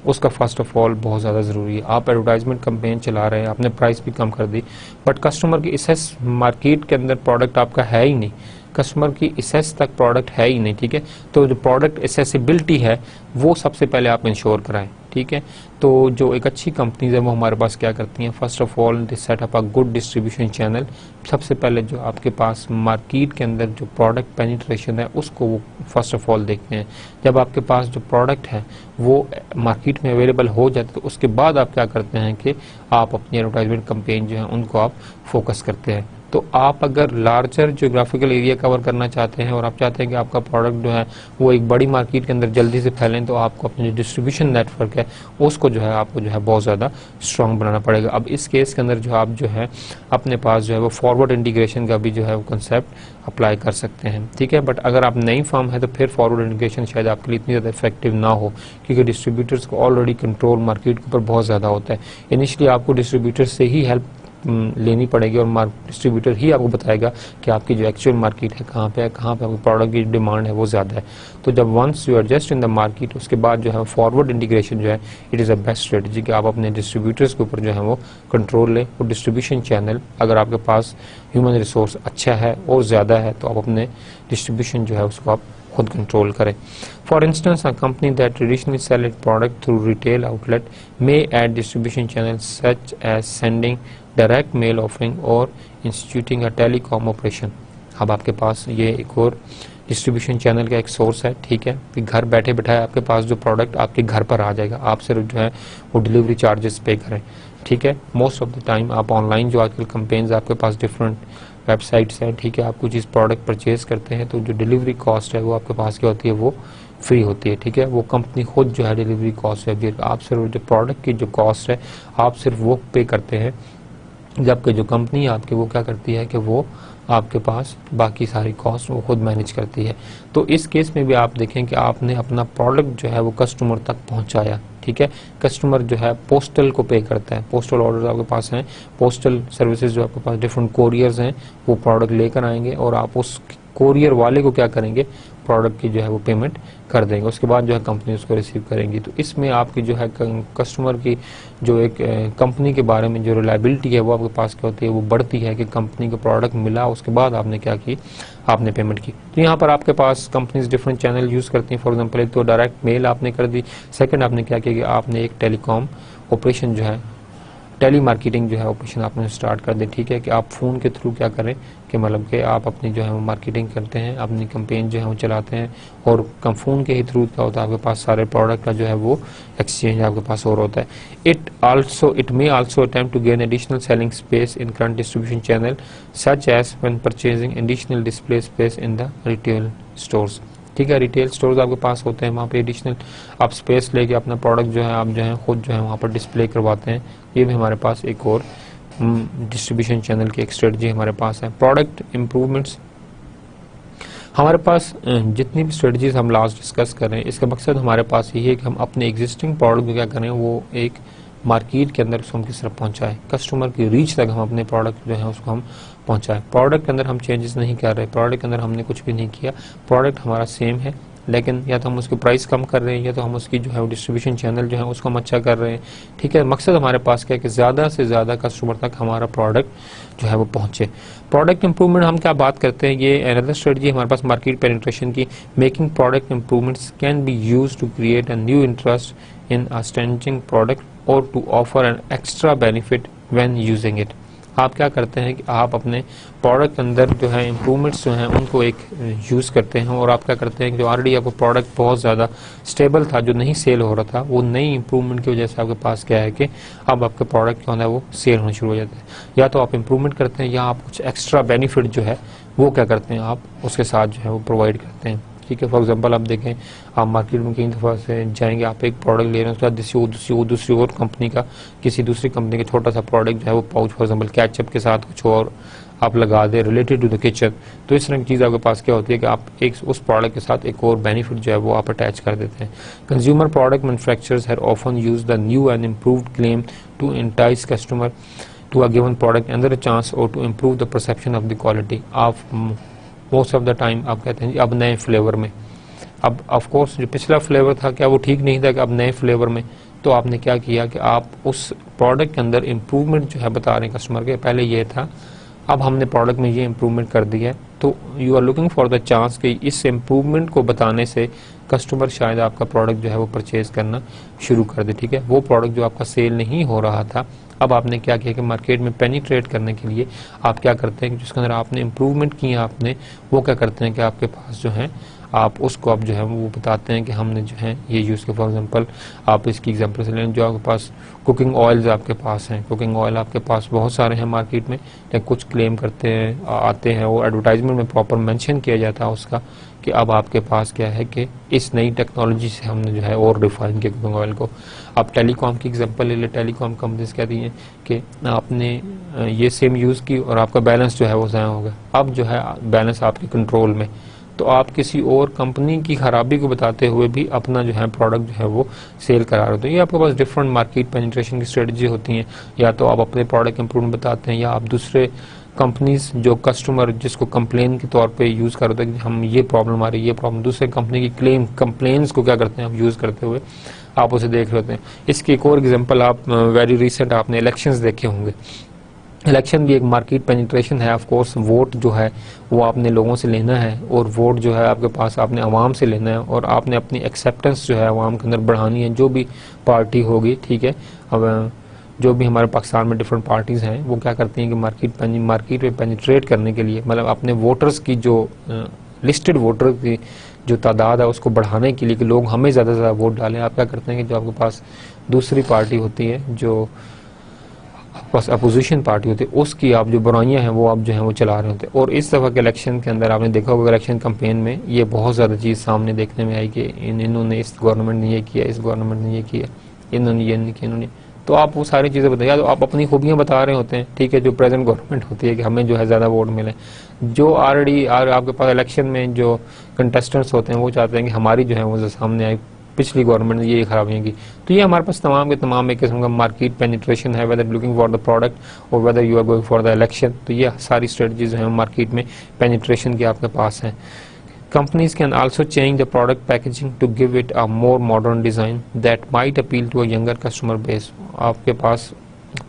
उसका फर्स्ट ऑफ ऑल बहुत ज़्यादा ज़रूरी है। आप एडवर्टाइजमेंट कैंपेन चला रहे हैं, आपने प्राइस भी कम कर दी, बट कस्टमर की इसेस मार्केट के अंदर प्रोडक्ट आपका है ही नहीं, कस्टमर की एसेस तक प्रोडक्ट है ही नहीं। ठीक है, तो जो प्रोडक्ट एसेसिबिलिटी है वो सबसे पहले आप इंश्योर कराएं। ठीक है, तो जो एक अच्छी कंपनीज है वो हमारे पास क्या करती हैं, first of all they set up a good distribution channel. सबसे पहले जो आपके पास मार्केट के अंदर जो प्रोडक्ट पेनिट्रेशन है उसको वो फर्स्ट ऑफ ऑल देखते हैं। जब आपके पास जो प्रोडक्ट है वो मार्केट में अवेलेबल हो जाते तो उसके बाद आप क्या करते हैं कि आप अपनी एडवर्टाइजमेंट कैंपेन जो है उनको आप फोकस करते हैं। तो आप अगर लार्जर जोग्राफिकल एरिया कवर करना चाहते हैं और आप चाहते हैं कि आपका प्रोडक्ट जो है वो एक बड़ी मार्केट के अंदर जल्दी से फैलें, तो आपको अपने जो डिस्ट्रीब्यूशन नेटवर्क है उसको जो है आपको जो है बहुत ज़्यादा स्ट्रांग बनाना पड़ेगा। अब इस केस के अंदर जो आप जो है अपने पास जो है वो फॉरवर्ड इंटीग्रेशन का भी जो है वो कंसेप्ट अप्लाई कर सकते हैं। ठीक है, बट अगर आप नई फर्म है तो फिर फॉरवर्ड इंटीग्रेशन शायद आपके लिए इतनी ज़्यादा इफेक्टिव ना हो, क्योंकि डिस्ट्रीब्यूटर्स को ऑलरेडी कंट्रोल मार्केट के ऊपर बहुत ज़्यादा होता है। इनिशियली आपको डिस्ट्रीब्यूटर से ही हेल्प लेनी पड़ेगी और डिस्ट्रीब्यूटर ही आपको बताएगा कि आपकी जो एक्चुअल मार्केट है कहाँ पे है, कहाँ पे आपके प्रोडक्ट की डिमांड है वो ज़्यादा है। तो जब once you adjust in the market, उसके बाद जो है फॉरवर्ड इंटीग्रेशन जो है it is a best strategy कि आप अपने डिस्ट्रीब्यूटर्स के ऊपर जो है वो कंट्रोल लें। और डिस्ट्रीब्यूशन चैनल, अगर आपके पास ह्यूमन रिसोर्स अच्छा है और ज़्यादा है तो आप अपने डिस्ट्रीब्यूशन जो है उसको आप खुद कंट्रोल करें। For instance a company that traditionally sell it product through retail outlet may add distribution channel such as sending direct mail offering और इंस्टीट्यूटिंग अ टेलीकॉम ऑपरेशन। अब आपके पास ये एक और डिस्ट्रीब्यूशन चैनल का एक सोर्स है। ठीक है, कि घर बैठे बैठाए आपके पास जो प्रोडक्ट आपके घर पर आ जाएगा, आप सिर्फ जो है वो डिलीवरी चार्जेस पे करें। ठीक है, मोस्ट ऑफ द टाइम आप ऑनलाइन जो आजकल कंपेन्स आपके पास डिफरेंट वेबसाइट्स हैं, ठीक है, आप कुछ चीज़ प्रोडक्ट परचेज करते हैं तो जो डिलीवरी कॉस्ट है वो आपके पास क्या होती है, वो फ्री होती है। ठीक है, वो कंपनी खुद जो है डिलीवरी कॉस्ट है, आप सिर्फ जो प्रोडक्ट की जो कॉस्ट है आप सिर्फ वो पे करते हैं, जबकि जो कंपनी आपकी वो क्या करती है कि वो आपके पास बाकी सारी कॉस्ट वो खुद मैनेज करती है। तो इस केस में भी आप देखें कि आपने अपना प्रोडक्ट जो है वो कस्टमर तक पहुंचाया, ठीक है। कस्टमर जो है पोस्टल को पे करता है, पोस्टल ऑर्डर आपके पास हैं, पोस्टल सर्विसेज जो आपके पास डिफरेंट कोरियर्स हैं वो प्रोडक्ट लेकर आएंगे और आप उस कोरियर वाले को क्या करेंगे, प्रोडक्ट की जो है वो पेमेंट कर देंगे, उसके बाद जो है कंपनी उसको रिसीव करेंगी। तो इसमें आपकी जो है कस्टमर की जो एक कंपनी के बारे में जो रिलायबिलिटी है वो आपके पास क्या होती है, वो बढ़ती है कि कंपनी को प्रोडक्ट मिला उसके बाद आपने क्या की, आपने पेमेंट की। तो यहाँ पर आपके पास कंपनीज डिफरेंट चैनल यूज़ करती हैं। फॉर एग्जांपल एक तो डायरेक्ट मेल आपने कर दी, सेकंड आपने क्या किया कि आपने एक टेलीकॉम ऑपरेशन जो है, टेली मार्केटिंग जो है ऑपरेशन आपने स्टार्ट कर दी, ठीक है, कि आप फ़ोन के थ्रू क्या करें कि मतलब कि आप अपनी जो है वो मार्केटिंग करते हैं, अपनी कैंपेन जो है वो चलाते हैं और फ़ोन के ही थ्रू क्या होता है आपके पास सारे प्रोडक्ट का जो है वो एक्सचेंज आपके पास और होता है। It may also attempt to gain additional selling space in current distribution channel such as when purchasing additional display space in the retail stores, ठीक है। रिटेल स्टोर्स आपके पास होते हैं, वहाँ पे एडिशनल आप स्पेस लेके अपना प्रोडक्ट जो है आप जो है खुद जो है वहाँ पर डिस्प्ले करवाते हैं। ये भी हमारे पास एक और डिस्ट्रीब्यूशन चैनल की एक स्ट्रेटजी हमारे पास है। प्रोडक्ट इम्प्रूवमेंट्स हमारे पास जितनी भी स्ट्रेटजीज हम लास्ट डिस्कस कर रहे हैं, इसका मकसद हमारे पास यही है कि हम अपने एग्जिस्टिंग प्रोडक्ट को क्या करें, वो एक मार्केट के अंदर उसको हम किस तरह पहुंचाएं, कस्टमर की रीच तक हम अपने प्रोडक्ट जो है उसको हम पहुंचाएं। प्रोडक्ट के अंदर हम चेंजेस नहीं कर रहे, प्रोडक्ट के अंदर हमने कुछ भी नहीं किया, प्रोडक्ट हमारा सेम है, लेकिन या तो हम उसकी प्राइस कम कर रहे हैं या तो हम उसकी जो है डिस्ट्रीब्यूशन चैनल जो है उसको हम अच्छा कर रहे हैं, ठीक है। मकसद हमारे पास क्या है कि ज़्यादा से ज़्यादा कस्टमर तक हमारा प्रोडक्ट जो है वो पहुंचे। प्रोडक्ट इंप्रूवमेंट हम क्या बात करते हैं, ये अनदर स्ट्रेटजी हमारे पास मार्केट पेनिट्रेशन की। Making product improvements can be used to create a new interest in a strengthening product और to offer an extra benefit when using it. आप क्या करते हैं कि आप अपने प्रोडक्ट के अंदर जो है इम्प्रूवमेंट्स जो हैं उनको एक यूज़ करते हैं और आप क्या करते हैं कि जो ऑलरेडी आपको प्रोडक्ट बहुत ज़्यादा स्टेबल था, जो नहीं सेल हो रहा था, वो नई इम्प्रूवमेंट की वजह से आपके पास क्या है कि अब आपके प्रोडक्ट क्या होता है वो सेल होना शुरू हो जाता है। या तो आप इम्प्रूवमेंट करते हैं या आप कुछ एक्स्ट्रा बेनिफिट जो है वो क्या करते हैं, आप उसके साथ जो है वो प्रोवाइड करते हैं, ठीक है। फॉर एग्जांपल आप देखें, आप मार्केट में कई दफ़ा से जाएंगे, आप एक प्रोडक्ट ले रहे हैं, उसके बाद दूसरी और कंपनी का, किसी दूसरी कंपनी का छोटा सा प्रोडक्ट जो है वो पाउच फॉर एग्जांपल केचप के साथ कुछ और आप लगा दें रिलेटेड टू द किचन। तो इस तरह की चीज़ आपके पास क्या होती है कि आप एक उस प्रोडक्ट के साथ एक और बेनिफिट जो है वो आप अटैच कर देते हैं। Consumer product manufacturers have often use the new and improved claim to entice customer to a given product अंदर अ चांस और to improve the perception of the quality. आप मोस्ट ऑफ द टाइम आप कहते हैं अब नए flavour में, अब ऑफ कोर्स जो पिछला फ्लेवर था क्या वो ठीक नहीं था कि अब नए फ्लेवर में, तो आपने क्या किया कि आप उस प्रोडक्ट के अंदर इम्प्रूवमेंट जो है बता रहे हैं कस्टमर के, पहले ये था अब हमने प्रोडक्ट में ये इम्प्रूवमेंट कर दी है। तो you are looking for the chance कि इस इम्प्रूवमेंट को बताने से कस्टमर शायद आपका प्रोडक्ट जो है वो परचेज करना शुरू कर दे, ठीक है। वो प्रोडक्ट जो आपका सेल नहीं हो रहा था, अब आपने क्या किया कि मार्केट में पेनिट्रेट करने के लिए आप क्या करते हैं कि जिसके अंदर आपने इम्प्रूवमेंट किया आपने, वो क्या करते हैं कि आपके पास जो है आप उसको आप जो है वो बताते हैं कि हमने जो है ये यूज़ किया। फॉर एग्जांपल आप इसकी एग्जांपल से लें, जो आपके पास कुकिंग ऑयल्स आपके पास हैं, कुकिंग ऑयल आपके पास बहुत सारे हैं मार्केट में, लेकिन कुछ क्लेम करते हैं आते हैं और एडवर्टाइजमेंट में प्रॉपर मेंशन किया जाता है उसका कि अब आपके पास क्या है कि इस नई टेक्नोलॉजी से हमने जो है और रिफाइन किया कुकिंग ऑयल को। आप टेलीकॉम की एग्जांपल ले लें, टेलीकॉम कंपनीज कहती हैं कि आपने ये सिम यूज़ की और आपका बैलेंस जो है वो ज़ाया हो गया, अब जो है बैलेंस आपके कंट्रोल में, तो आप किसी और कंपनी की खराबी को बताते हुए भी अपना जो है प्रोडक्ट जो है वो सेल करा रहे हो। तो ये आपके पास डिफरेंट मार्केट पेनिट्रेशन की स्ट्रेटजी होती हैं, या तो आप अपने प्रोडक्ट इंप्रूवमेंट बताते हैं या आप दूसरे कंपनीज जो कस्टमर जिसको कंप्लेन के तौर पे यूज़ कर रहे हैं कि हम ये प्रॉब्लम आ रही है, ये प्रॉब्लम, दूसरे कंपनी की कंप्लेन्स को क्या करते हैं आप यूज़ करते हुए आप उसे देख रहे होते हैं। इसकी एक और एग्जांपल आप वेरी रिसेंट आपने इलेक्शंस देखे होंगे। इलेक्शन भी एक मार्केट पेनिट्रेशन है। ऑफ कोर्स वोट जो है वो आपने लोगों से लेना है और वोट जो है आपके पास आपने आवाम से लेना है और आपने अपनी एक्सेप्टेंस जो है आवाम के अंदर बढ़ानी है, जो भी पार्टी होगी, ठीक है। अब जो भी हमारे पाकिस्तान में डिफरेंट पार्टीज़ हैं वो क्या करती हैं कि मार्केट में पेनिट्रेट करने के लिए, मतलब अपने वोटर्स की जो लिस्टेड वोटर की जो तादाद है उसको बढ़ाने के लिए कि लोग हमें ज़्यादा से ज़्यादा वोट डालें, आप क्या करते हैं कि जो आपके पास दूसरी पार्टी होती है, जो बस अपोजिशन पार्टी होती है, उसकी आप जो बुराइयां हैं वो आप जो है वो चला रहे होते हैं। और इस दफ़ा के इलेक्शन के अंदर आपने देखा होगा इलेक्शन कैंपेन में ये बहुत ज़्यादा चीज़ सामने देखने में आई कि इन्होंने इस गवर्नमेंट ने ये किया, इस गवर्नमेंट ने ये किया, इन्होंने ये नहीं किया, इन्होंने, तो आप वो सारी चीज़ें बताइए। तो आप अपनी खूबियाँ बता रहे होते हैं, ठीक है, जो प्रेजेंट गवर्नमेंट होती है कि हमें जो है ज़्यादा वोट मिले। जो ऑलरेडी आपके पास इलेक्शन में जो कंटेस्टेंट्स होते हैं वो चाहते हैं कि हमारी जो है वो सामने आई, पिछली गवर्नमेंट ने ये खराबियाँ की। तो ये हमारे पास तमाम के तमाम एक किस्म का मार्केट पेनिट्रेशन है, whether looking for the product और whether you are going for the election. तो ये सारी स्ट्रेटजीज हैं मार्केट में पेनिट्रेशन की आपके पास हैं। Companies can also change the product packaging to give it a more modern design that might appeal to a younger customer base. आपके पास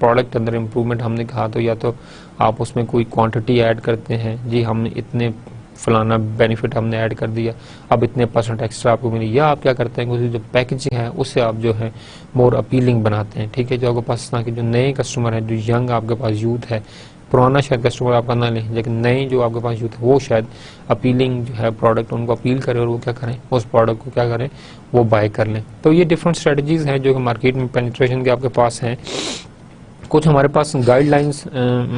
product अंदर इम्प्रूवमेंट हमने कहा, तो या तो आप उसमें कोई क्वांटिटी ऐड करते हैं, जी हमने इतने फलाना बेनिफिट हमने ऐड कर दिया, अब इतने % एक्स्ट्रा आपको मिली, या आप क्या करते हैं कि जो पैकेजिंग है उससे आप जो है मोर अपीलिंग बनाते हैं, ठीक है, जो आपके पास ना कि जो नए कस्टमर है, जो यंग आपके पास यूथ है, पुराना शायद कस्टमर आपका ना लें, लेकिन नए जो आपके पास यूथ है वो शायद अपीलिंग जो है प्रोडक्ट उनको अपील करें और वो क्या करें, उस प्रोडक्ट को क्या करें, वो बाय कर लें। तो ये डिफरेंट स्ट्रेटजीज हैं जो कि मार्केट में पेनिट्रेशन के आपके पास हैं। कुछ हमारे पास गाइडलाइंस,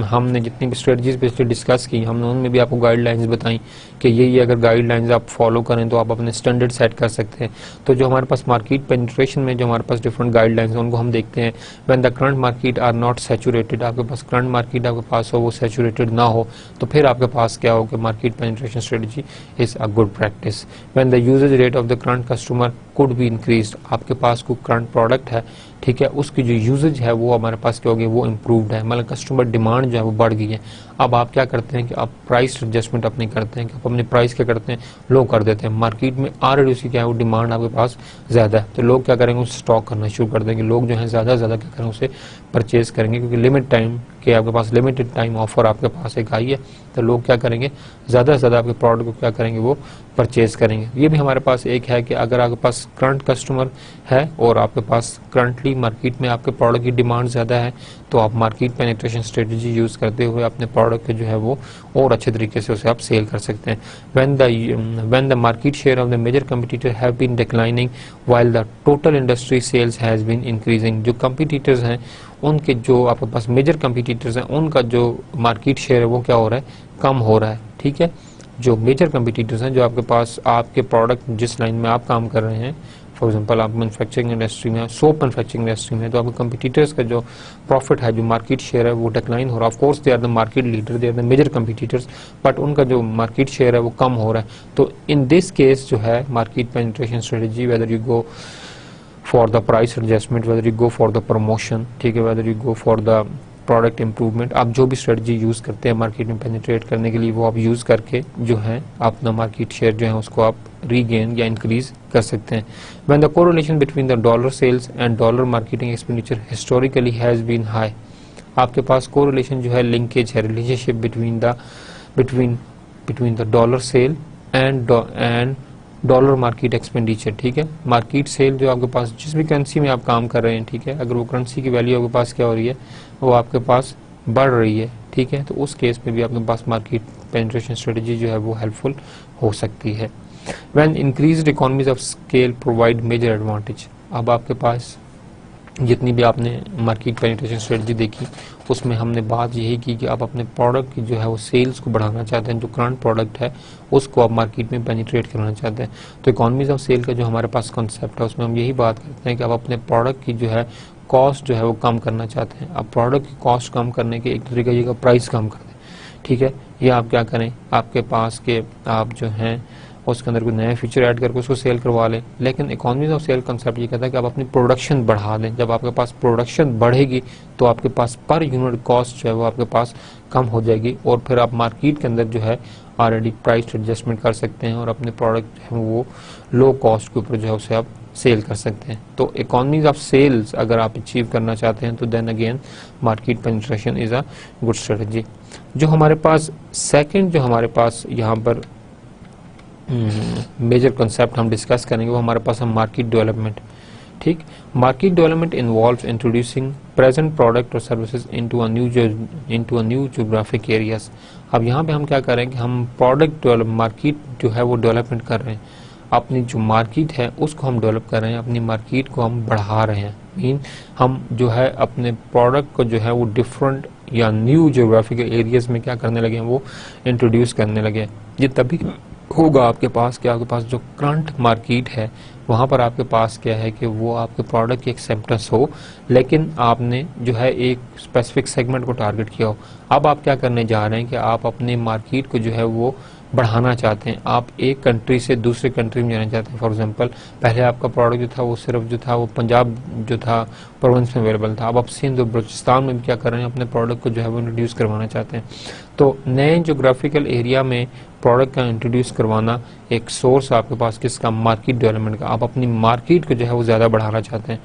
हमने जितनी भी स्ट्रेटजीज पिछले डिस्कस की हमने उनमें भी आपको गाइडलाइंस बताई कि ये अगर गाइडलाइंस आप फॉलो करें तो आप अपने स्टैंडर्ड सेट कर सकते हैं। तो जो हमारे पास मार्केट पेनिट्रेशन में जो हमारे पास डिफरेंट गाइडलाइंस हैं उनको हम देखते हैं। When the current market are not saturated, आपके पास करंट मार्केट आपके पास हो वो सैचुरेटेड ना हो, तो फिर आपके पास क्या हो कि market penetration strategy is a good practice. When the usage rate of the current customer could be increase, आपके पास कोई करंट प्रोडक्ट है, ठीक है, उसकी जो यूजेज है वो हमारे पास क्या होगी, वो इम्प्रूव्ड है, मतलब कस्टमर डिमांड जो है वो बढ़ गई है। अब आप क्या करते हैं कि आप प्राइस एडजस्टमेंट अपनी करते हैं कि आप अपने प्राइस क्या करते हैं, लो कर देते हैं। मार्केट में ऑलरेडी उसकी क्या है वो डिमांड आपके पास ज़्यादा है, तो लोग क्या करेंगे, उसे स्टॉक करना शुरू कर देंगे। लोग जो है ज़्यादा से ज़्यादा क्या करेंगे, उसे परचेज करेंगे, क्योंकि लिमिट टाइम के आपके पास लिमिटेड टाइम ऑफर आपके पास एक आई है, तो लोग क्या करेंगे, ज़्यादा से ज़्यादा आपके प्रोडक्ट को क्या करेंगे, वो परचेज करेंगे। ये भी हमारे पास एक है कि अगर आपके पास करंट कस्टमर है और आपके पास करंटली मार्केट में आपके प्रोडक्ट की डिमांड ज़्यादा है, तो आप मार्केट पेनिट्रेशन स्ट्रेटजी यूज़ करते हुए अपने प्रोडक्ट जो है वो और अच्छे तरीके से उसे आप सेल कर सकते हैं। when the market share of the major competitor have been declining while the total industry sales has been increasing, जो competitors हैं उनके जो आपके पास मेजर कंपिटिटर्स हैं उनका जो मार्केट शेयर है वो क्या हो रहा है, कम हो रहा है, ठीक है। जो मेजर कंपिटिटर्स हैं, जो आपके पास आपके प्रोडक्ट जिस लाइन में आप काम कर रहे हैं, फॉर एग्जांपल आप मैन्युफैक्चरिंग इंडस्ट्री में, सोप मैन्युफैक्चरिंग इंडस्ट्री में, तो आपके कंपिटिटर्स का जो प्रॉफिट है, जो मार्केट शेयर है वो डिक्लाइन हो रहा है। Of course they are the market leader, they are the major competitors, but उनका जो मार्केट शेयर है वो कम हो रहा है। तो इन दिस केस जो है market penetration strategy, whether you go for the price adjustment, whether you go for the promotion, ठीक है, whether you go for the product improvement, आप जो भी स्ट्रेटजी यूज़ करते हैं मार्केट में पेनिट्रेट करने के लिए, वो आप यूज़ करके जो है अपना मार्केट शेयर जो है उसको आप रीगेन या इंक्रीज कर सकते हैं। When the correlation between the dollar sales and dollar marketing expenditure historically has been high, आपके पास कोरिलेशन जो है, लिंकेज है, relationship between the dollar sale and dollar market expenditure, ठीक है। मार्केट सेल जो आपके पास जिस भी करेंसी में आप काम कर रहे हैं, ठीक है, अगर वो करेंसी की वैल्यू आपके पास क्या हो रही है, वो आपके पास बढ़ रही है, ठीक है, तो उस केस में भी आपके पास मार्केट पेनिट्रेशन स्ट्रेटजी जो है वो हेल्पफुल हो सकती है। When increased economies of scale provide major advantage, अब आपके पास जितनी भी आपने मार्केट पेनिट्रेशन स्ट्रेटजी देखी उसमें हमने बात यही की कि आप अपने प्रोडक्ट की जो है वो सेल्स को बढ़ाना चाहते हैं, जो करंट प्रोडक्ट है उसको आप मार्केट में पेनिट्रेट करना चाहते हैं। तो इकोनॉमीज ऑफ सेल का जो हमारे पास कॉन्सेप्ट है उसमें हम यही बात करते हैं कि आप अपने प्रोडक्ट की जो है कॉस्ट जो है वो कम करना चाहते हैं। आप प्रोडक्ट की कॉस्ट कम करने के एक तरीका ये प्राइस कम कर दें, ठीक है, या आप क्या करें, आपके पास के आप जो हैं उसके अंदर कोई नया फीचर ऐड करके उसको सेल करवा लें। लेकिन इकोनॉमीज ऑफ सेल कंसेप्ट ये कहता है कि आप अपनी प्रोडक्शन बढ़ा दें। जब आपके पास प्रोडक्शन बढ़ेगी तो आपके पास पर यूनिट कॉस्ट जो है वो आपके पास कम हो जाएगी, और फिर आप मार्केट के अंदर जो है ऑलरेडी प्राइस एडजस्टमेंट कर सकते हैं और अपने प्रोडक्ट जो है वो लो कॉस्ट के ऊपर जो है उसे आप सेल कर सकते हैं। तो इकोनॉमीज ऑफ सेल्स अगर आप अचीव करना चाहते हैं तो then again market penetration is a good strategy. जो हमारे पास सेकंड जो हमारे पास यहाँ पर मेजर कॉन्सेप्ट हम डिस्कस करेंगे वो हमारे पास है मार्केट डेवलपमेंट, ठीक। Market development involves introducing present product और services into a new geographic areas. अब यहाँ पे हम क्या करें कि हम प्रोडक्ट मार्केट जो है वो डेवलपमेंट कर रहे हैं, अपनी जो मार्केट है उसको हम डेवलप कर रहे हैं, अपनी मार्केट को हम बढ़ा रहे हैं। मीन हम जो है अपने प्रोडक्ट को जो है वो डिफरेंट या न्यू ज्योग्राफिकल एरियाज में क्या करने लगे हैं, वो इंट्रोड्यूस करने लगे। ये तभी होगा आपके पास कि आपके पास जो करंट मार्केट है वहाँ पर आपके पास क्या है कि वो आपके प्रोडक्ट की एक्सेप्टेंस हो, लेकिन आपने जो है एक स्पेसिफिक सेगमेंट को टारगेट किया हो। अब आप क्या करने जा रहे हैं कि आप अपने मार्केट को जो है वो बढ़ाना चाहते हैं। आप एक कंट्री से दूसरे कंट्री में जाना चाहते हैं। फॉर एग्जांपल, पहले आपका प्रोडक्ट जो था वो सिर्फ जो था वो पंजाब जो था प्रोविंस में अवेलेबल था। अब आप सिंध और बलूचिस्तान में भी क्या कर रहे हैं, अपने प्रोडक्ट को जो है वो इंट्रोड्यूस करवाना चाहते हैं। तो नए जोग्राफिकल एरिया में प्रोडक्ट का इंट्रोड्यूस करवाना एक सोर्स आपके पास किसका, मार्केट डेवलपमेंट का। आप अपनी मार्केट को जो है वो ज़्यादा बढ़ाना चाहते हैं।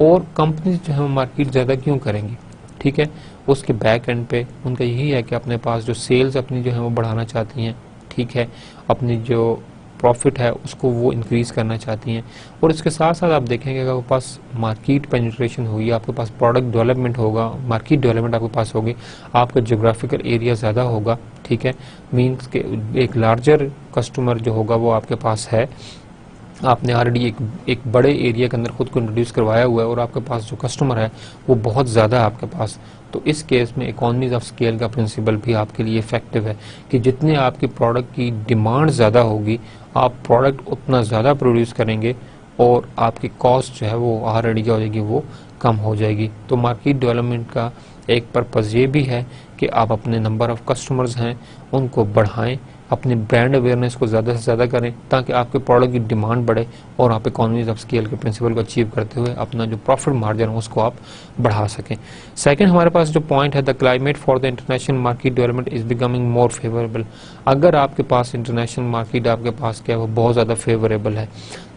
और कंपनी जो है मार्केट ज़्यादा क्यों करेंगी, ठीक है, उसके बैक एंड पे उनका यही है कि अपने पास जो सेल्स अपनी जो है वो बढ़ाना चाहती हैं, ठीक है, अपनी जो प्रॉफिट है उसको वो इंक्रीज करना चाहती हैं। और इसके साथ साथ आप देखेंगे अगर आपके पास मार्केट पेनिट्रेशन हुई, आपके पास प्रोडक्ट डेवलपमेंट होगा, मार्केट डेवलपमेंट आपके पास होगी, आपका जोग्राफिकल एरिया ज़्यादा होगा, ठीक है, मीन्स के एक लार्जर कस्टमर जो होगा वो आपके पास है। आपने ऑलरेडी एक बड़े एरिया के अंदर खुद को इंट्रोड्यूस करवाया हुआ है और आपके पास जो कस्टमर है वो बहुत ज़्यादा है आपके पास। तो इस केस में इकोनॉमीज ऑफ स्केल का प्रिंसिपल भी आपके लिए इफेक्टिव है कि जितने आपकी प्रोडक्ट की डिमांड ज़्यादा होगी, आप प्रोडक्ट उतना ज़्यादा प्रोड्यूस करेंगे और आपकी कॉस्ट जो है वो ऑलरेडी क्या हो जाएगी, वो कम हो जाएगी। तो मार्केट डेवलपमेंट का एक पर्पज़ ये भी है कि आप अपने नंबर ऑफ़ कस्टमर्स हैं उनको बढ़ाएं, अपने ब्रांड अवेयरनेस को ज़्यादा से ज़्यादा करें ताकि आपके प्रोडक्ट की डिमांड बढ़े और आप इकोनॉमीज ऑफ स्केल के प्रिंसिपल को अचीव करते हुए अपना जो प्रॉफिट मार्जिन है उसको आप बढ़ा सकें। सेकंड हमारे पास जो पॉइंट है, the climate for the international market development is becoming more favourable. अगर आपके पास इंटरनेशनल मार्केट आपके पास क्या है वो बहुत ज़्यादा फेवरेबल है।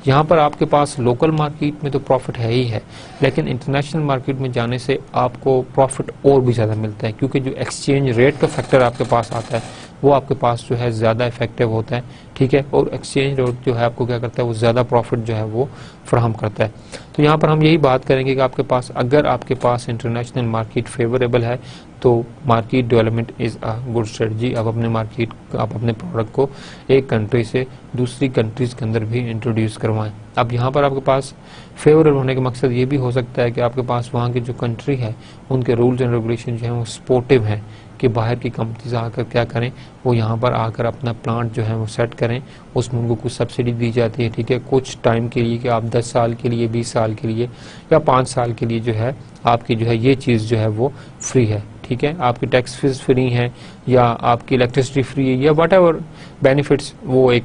यहाँ पर आपके पास लोकल मार्केट में तो प्रॉफिट है ही है, लेकिन इंटरनेशनल मार्केट में जाने से आपको प्रॉफिट और भी ज़्यादा मिलता है क्योंकि जो एक्सचेंज रेट का फैक्टर आपके पास आता है वो आपके पास जो है ज़्यादा इफेक्टिव होता है, ठीक है, और एक्सचेंज रेट जो है आपको क्या करता है वो ज़्यादा प्रॉफिट जो है वो फराहम करता है। तो यहाँ पर हम यही बात करेंगे कि आपके पास अगर आपके पास इंटरनेशनल मार्केट फेवरेबल है तो market development is a good strategy. आप अपने प्रोडक्ट को एक कंट्री से दूसरी कंट्रीज़ के अंदर भी इंट्रोड्यूस करवाएं। अब यहाँ पर आपके पास फेवरेबल होने का मकसद ये भी हो सकता है कि आपके पास वहाँ की जो कंट्री है उनके रूल्स एंड रेगुलेशन जो है वो सपोर्टिव हैं कि बाहर की कंपनीज आकर क्या करें, वो यहाँ पर आकर अपना प्लांट जो है वो सेट करें, उसमें उनको कुछ सब्सिडी दी जाती है, ठीक है, कुछ टाइम के लिए कि आप 10 साल के लिए, 20 साल के लिए या 5 साल के लिए जो है आपकी जो है ये चीज़ जो है वो फ्री है, ठीक है, आपकी टैक्स फीस फ्री है या आपकी इलेक्ट्रिसिटी फ्री है या वट एवर बेनिफिट्स वो एक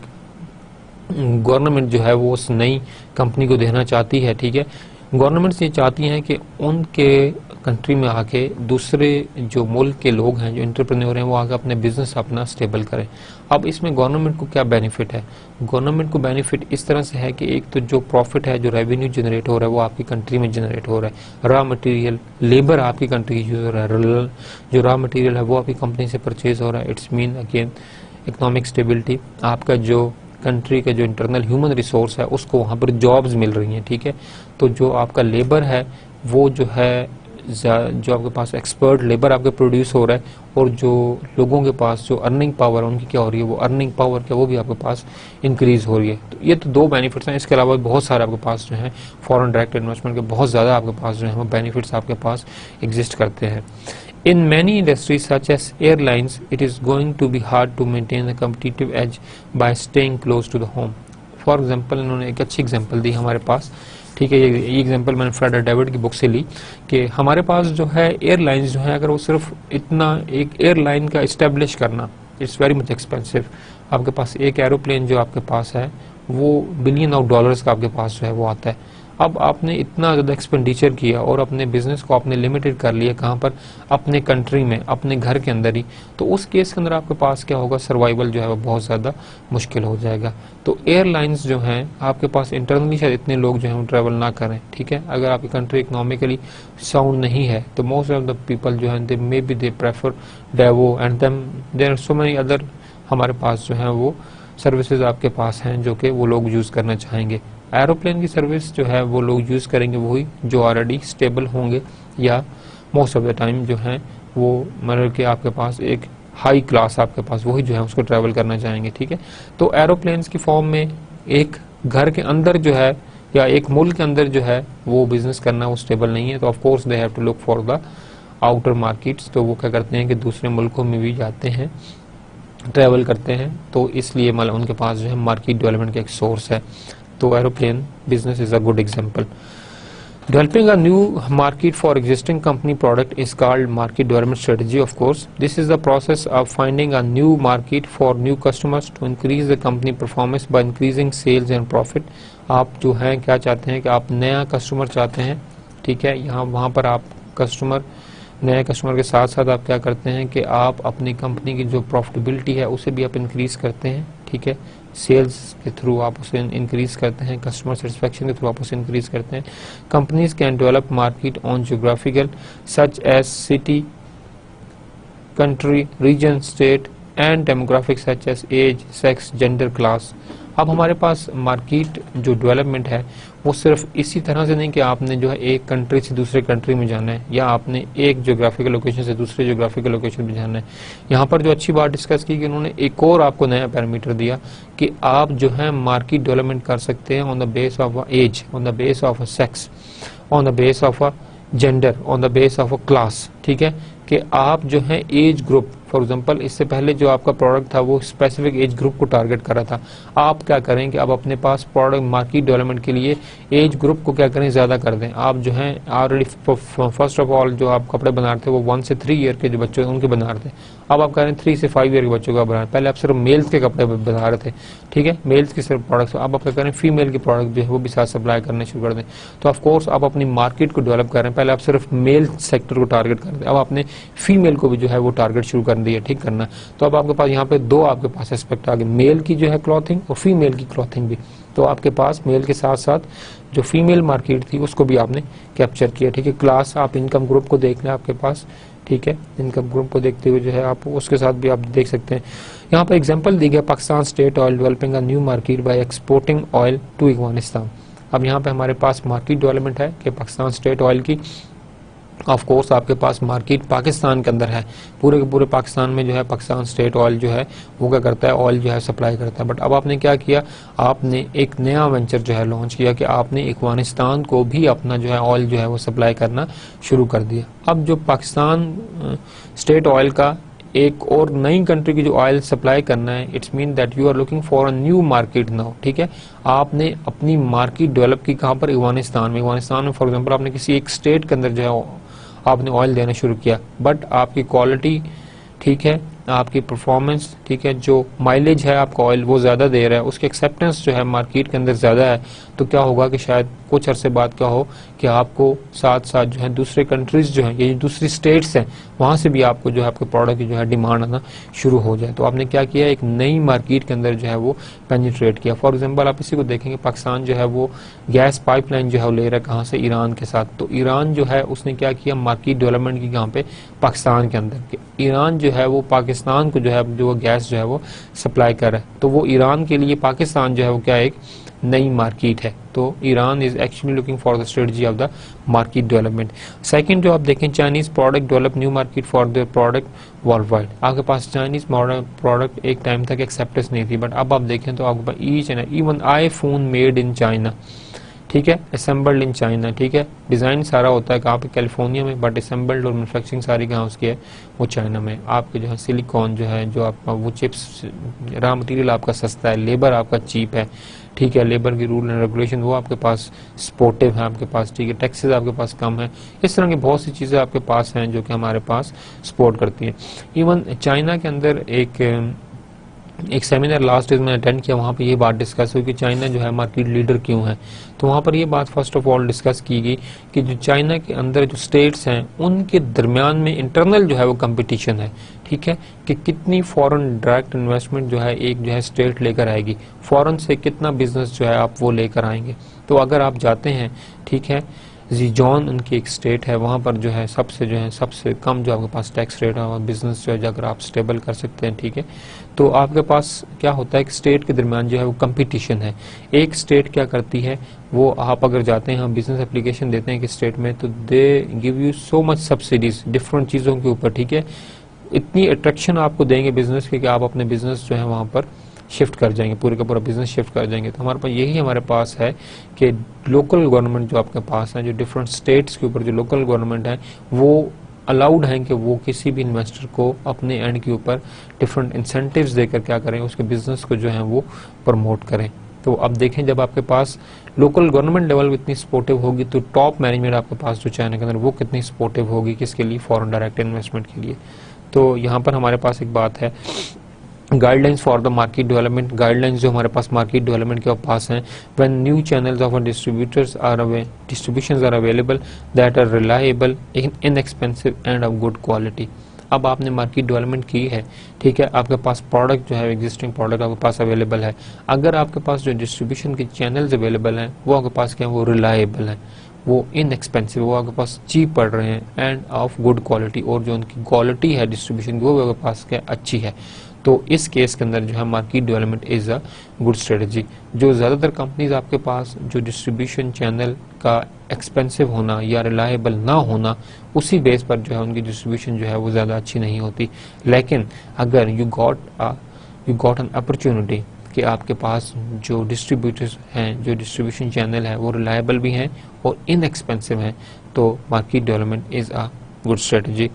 गवर्नमेंट जो है वो उस नई कंपनी को देना चाहती है, ठीक है। गवर्नमेंट्स ये चाहती हैं कि उनके कंट्री में आके दूसरे जो मुल्क के लोग हैं, जो एंटरप्रेन्योर हैं, वो आके अपने बिजनेस अपना स्टेबल करें। अब इसमें गवर्नमेंट को क्या बेनिफिट है? गवर्नमेंट को बेनिफिट इस तरह से है कि एक तो जो प्रॉफिट है, जो रेवेन्यू जनरेट हो रहा है वो आपकी कंट्री में जनरेट हो रहा है, रॉ मटेरियल, लेबर आपकी कंट्री की यूज हो रहा है, जो रॉ मटेरियल है वो आपकी कंपनी से परचेज हो रहा है। It's mean again economic stability, आपका जो कंट्री का जो इंटरनल ह्यूमन रिसोर्स है उसको वहाँ पर जॉब्स मिल रही हैं, ठीक है। तो जो आपका लेबर है वो जो है जो आपके पास एक्सपर्ट लेबर आपके प्रोड्यूस हो रहा है और जो लोगों के पास जो अर्निंग पावर है उनकी क्या हो रही है, वो अर्निंग पावर क्या वो भी आपके पास इंक्रीज हो रही है। तो ये तो दो बेनिफिट्स हैं। इसके अलावा बहुत सारे आपके पास जो है फॉरेन डायरेक्ट इन्वेस्टमेंट के बहुत ज़्यादा आपके पास जो है वो बेनिफिट्स आपके पास एग्जिस्ट करते हैं। In many industries such as airlines, it is going to be hard to maintain the competitive edge by staying close to the home. For example, इन्होंने एक अच्छी एग्जांपल दी हमारे पास, ठीक है, ये एग्जांपल मैंने फ्रेड डेविड की बुक से ली कि हमारे पास जो है एयरलाइंस जो है अगर वो सिर्फ इतना एक एयरलाइन का इस्टेब्लिश करना इट्स वेरी मच एक्सपेंसिव। आपके पास एक एरोप्लेन जो आपके पास है वो बिलियन ऑफ डॉलर्स का आपके पास जो है वो आता है। अब आपने इतना ज़्यादा एक्सपेंडिचर किया और अपने बिजनेस को आपने लिमिटेड कर लिया, कहाँ पर, अपने कंट्री में, अपने घर के अंदर ही, तो उस केस के अंदर आपके पास क्या होगा, सर्वाइवल जो है वो बहुत ज़्यादा मुश्किल हो जाएगा। तो एयरलाइंस जो हैं आपके पास इंटरनली शायद इतने लोग जो हैं वो ट्रैवल ना करें, ठीक है। अगर आपकी कंट्री इकोनॉमिकली साउंड नहीं है तो मोस्ट ऑफ द पीपल जो हैं they may be they prefer डेवो and there are so many other हमारे पास जो है वो सर्विसेज आपके पास हैं जो कि वो लोग यूज़ करना चाहेंगे। एरोप्लेन की सर्विस जो है वो लोग यूज़ करेंगे वही जो ऑलरेडी स्टेबल होंगे या मोस्ट ऑफ द टाइम जो है वो मतलब कि आपके पास एक हाई क्लास आपके पास वही जो है उसको ट्रैवल करना चाहेंगे, ठीक है। तो एरोप्लेन्स की फॉर्म में एक घर के अंदर जो है या एक मुल्क के अंदर जो है वो बिजनेस करना वो स्टेबल नहीं है, तो of course they have to look for the outer markets. तो वो क्या करते हैं कि दूसरे मुल्कों में भी जाते हैं ट्रैवल करते हैं, तो इसलिए मतलब उनके पास जो है मार्केट डेवलपमेंट का एक सोर्स है। तो aeroplane business is a good example. Developing a new market for existing company product is called market development strategy. Of course, this is the process of finding a new market for new customers to increase the company performance by increasing sales and profit. आप जो है क्या चाहते हैं कि आप नया customer चाहते हैं, ठीक है, यहाँ वहाँ पर आप नए कस्टमर के साथ साथ आप क्या करते हैं कि आप अपनी कंपनी की जो प्रॉफिटेबिलिटी है उसे भी आप इंक्रीज करते हैं, ठीक है, सेल्स के थ्रू आप उसे इंक्रीज करते हैं, कस्टमर सेटिस्फेक्शन के थ्रू आप उसे इंक्रीज करते हैं। Companies can develop market on geographical such as city, country, region, state and demographic such as age, sex, gender, class. अब हमारे पास मार्केट जो डेवलपमेंट है वो सिर्फ इसी तरह से नहीं कि आपने जो है एक कंट्री से दूसरे कंट्री में जाना है या आपने एक ज्योग्राफिकल लोकेशन से दूसरे ज्योग्राफिकल लोकेशन में जाना है। यहाँ पर जो अच्छी बात डिस्कस की कि उन्होंने एक और आपको नया पैरामीटर दिया कि आप जो है मार्केट डेवलपमेंट कर सकते हैं on the base of age, on the base of sex, on the base of gender, on the base of class, ठीक है, कि आप जो है एज ग्रुप, फॉर एग्जांपल इससे पहले जो आपका प्रोडक्ट था वो स्पेसिफिक एज ग्रुप को टारगेट कर रहा था, आप क्या करें कि आप अपने पास प्रोडक्ट मार्केट डेवलपमेंट के लिए एज ग्रुप को क्या करें, ज्यादा कर दें। आप जो है ऑलरेडी फर्स्ट ऑफ ऑल जो आप कपड़े बना रहे थे वो 1 से 3 ईयर के जो बच्चे उनके बना रहे थे, अब आप करें 3 से 5 ईयर के बच्चों का बना रहे हैं। पहले आप सिर्फ मेल्स के कपड़े बना रहे थे, ठीक है, मेल्स के सिर्फ प्रोडक्ट्स, अब आप क्या करें फीमेल के प्रोडक्ट जो है वो भी साथ सप्लाई करने शुरू कर दें। तो ऑफ कोर्स आप अपनी मार्केट को डेवलप कर रहे हैं, पहले आप सिर्फ मेल सेक्टर को टारगेट कर रहे थे, अब आपने फीमेल को भी जो है वो टारगेट शुरू कर दिया, ठीक करना। तो अब आपके पास यहाँ पे दो आपके पास एस्पेक्ट आ गए, मेल की जो है क्लॉथिंग और फीमेल की क्लॉथिंग भी। तो आपके पास मेल के साथ साथ जो फीमेल मार्केट थी उसको भी आपने कैप्चर किया, ठीक है। क्लास आप इनकम ग्रुप को देख लें आपके पास, ठीक है, इनकम ग्रुप को देखते हुए जो है आप उसके साथ भी आप देख सकते हैं। यहाँ पर एग्जांपल दी गया, Pakistan State Oil developing a new market by exporting oil to Afghanistan. अब यहाँ पे हमारे पास मार्केट डेवलपमेंट है कि पाकिस्तान स्टेट ऑयल की, ऑफ कोर्स आपके पास मार्केट पाकिस्तान के अंदर है, पूरे के पूरे पाकिस्तान में जो है पाकिस्तान स्टेट ऑयल जो है वो क्या करता है, ऑयल जो है सप्लाई करता है। बट अब आपने क्या किया, आपने एक नया वेंचर जो है लॉन्च किया कि आपने अफगानिस्तान को भी अपना जो है ऑयल जो है वो सप्लाई करना शुरू कर दिया। अब जो पाकिस्तान स्टेट ऑयल का एक और नई कंट्री की जो ऑयल सप्लाई करना है, it's mean that you are looking for a new market now, ठीक है। आपने अपनी मार्केट डेवलप की कहाँ पर, अफगानिस्तान में। अफगानिस्तान में फॉर एग्जांपल आपने किसी एक स्टेट के अंदर जो है आपने ऑयल देना शुरू किया, बट आपकी क्वालिटी, ठीक है, आपकी परफॉर्मेंस, ठीक है, जो माइलेज है आपका ऑयल वो ज्यादा दे रहा है, उसकी एक्सेप्टेंस जो है मार्केट के अंदर ज्यादा है, तो क्या होगा कि शायद कुछ अरसे बाद क्या हो कि आपको साथ साथ जो है दूसरे कंट्रीज जो है, ये दूसरी स्टेट्स हैं, वहां से भी आपको जो है आपके प्रोडक्ट की जो है डिमांड आना शुरू हो जाए। तो आपने क्या किया, एक नई मार्केट के अंदर जो है वो पेनिट्रेट किया। फॉर एग्जाम्पल आप इसी को देखेंगे, पाकिस्तान जो है वो गैस पाइपलाइन जो है वो ले रहा है कहाँ से, ईरान के साथ। तो ईरान जो है उसने क्या किया, मार्केट डेवलपमेंट की कहाँ पे, पाकिस्तान के अंदर। ईरान जो है वो पाकिस्तान को जो है वो गैस जो है वो सप्लाई कर रहा है, तो वो ईरान के लिए पाकिस्तान जो है वो क्या एक नई मार्केट है। तो Iran is actually looking for the strategy of the market development. Second जो आप देखें, Chinese product develop new market for their product world wide. आपके पास चाइनीज प्रोडक्ट एक टाइम तक एक्सेप्टेंस नहीं थी, बट अब आप देखें तो आपके पास each and even iPhone made in China, ठीक है, असेंबल्ड इन चाइना, ठीक है, डिजाइन सारा होता है कहाँ पे, कैलिफोर्निया में, बट असेंबल्ड और मैन्युफैक्चरिंग सारी कहाँ उसकी है, वो चाइना में। आपके जो है सिलिकॉन जो है, जो आपका वो चिप्स, रॉ मटेरियल आपका सस्ता है, लेबर आपका चीप है, ठीक है, लेबर की रूल एंड रेगुलेशन वो आपके पास सपोर्टिव है आपके पास, ठीक है, टैक्सेस आपके पास कम है, इस तरह की बहुत सी चीजें आपके पास हैं जो कि हमारे पास सपोर्ट करती है। इवन चाइना के अंदर एक सेमिनार लास्ट ईयर में अटेंड किया, वहाँ पे ये बात डिस्कस हुई कि चाइना जो है मार्केट लीडर क्यों है। तो वहाँ पर ये बात फर्स्ट ऑफ ऑल डिस्कस की गई कि जो चाइना के अंदर जो स्टेट्स हैं उनके दरमियान में इंटरनल जो है वो कंपटीशन है, ठीक है, कि कितनी फॉरेन डायरेक्ट इन्वेस्टमेंट जो है एक जो है स्टेट लेकर आएगी, फॉरेन से कितना बिजनेस जो है आप वो लेकर आएंगे। तो अगर आप जाते हैं, ठीक है, जीजॉन उनकी एक स्टेट है, वहाँ पर जो है सबसे कम जो आपके पास टैक्स रेट है और बिजनेस जो है अगर आप स्टेबल कर सकते हैं, ठीक है, तो आपके पास क्या होता है कि स्टेट के दरमियान जो है वो कंपटीशन है। एक स्टेट क्या करती है, वो आप अगर जाते हैं, हम बिजनेस एप्लीकेशन देते हैं कि स्टेट में, तो they give you so much subsidies different चीज़ों के ऊपर, ठीक है, इतनी अट्रैक्शन आपको देंगे बिजनेस के कि आप अपने बिजनेस जो है वहाँ पर शिफ्ट कर जाएंगे, पूरे का पूरा बिजनेस शिफ्ट कर जाएंगे। तो हमारे पास यही हमारे पास है कि लोकल गवर्नमेंट जो आपके पास है, जो डिफरेंट स्टेट्स के ऊपर जो लोकल गवर्नमेंट है, वो अलाउड हैं कि वो किसी भी इन्वेस्टर को अपने एंड के ऊपर डिफरेंट इंसेंटिव्स देकर क्या करें, उसके बिजनेस को जो है वो प्रमोट करें। तो अब देखें, जब आपके पास लोकल गवर्नमेंट लेवल इतनी सपोर्टिव होगी तो टॉप मैनेजमेंट आपके पास जो चाइना के अंदर वो कितनी सपोर्टिव होगी, किसके लिए, फॉरेन डायरेक्ट इन्वेस्टमेंट के लिए। तो यहाँ पर हमारे पास एक बात है, guidelines for the market development, guidelines जो हमारे पास मार्केट डेवलपमेंट के पास हैं, when new channels of distributions are available that are reliable, inexpensive and of good quality. अब आपने मार्केट डेवलपमेंट की है, ठीक है, आपके पास प्रोडक्ट जो है, एग्जिस्टिंग प्रोडक्ट आपके पास अवेलेबल है, अगर आपके पास जो डिस्ट्रीब्यूशन के चैनल्स अवेलेबल हैं वो आपके पास क्या है, वो रिलायबल है, वो इनएक्सपेंसिव, वो आपके पास चीप पड़ रहे हैं, एंड ऑफ गुड क्वालिटी, और जो उनकी क्वालिटी है डिस्ट्रीब्यूशन की वो आपके पास क्या अच्छी है, तो इस केस के अंदर जो है market development is a good strategy. जो ज़्यादातर कंपनीज आपके पास जो डिस्ट्रीब्यूशन चैनल का एक्सपेंसिव होना या रिलायबल ना होना, उसी बेस पर जो है उनकी डिस्ट्रीब्यूशन जो है वो ज़्यादा अच्छी नहीं होती। लेकिन अगर यू गॉट एन अपॉर्चुनिटी कि आपके पास जो डिस्ट्रीब्यूटर्स हैं, जो डिस्ट्रीब्यूशन चैनल है वो रिलायबल भी हैं और इनएक्सपेंसिव हैं, तो market development is a good strategy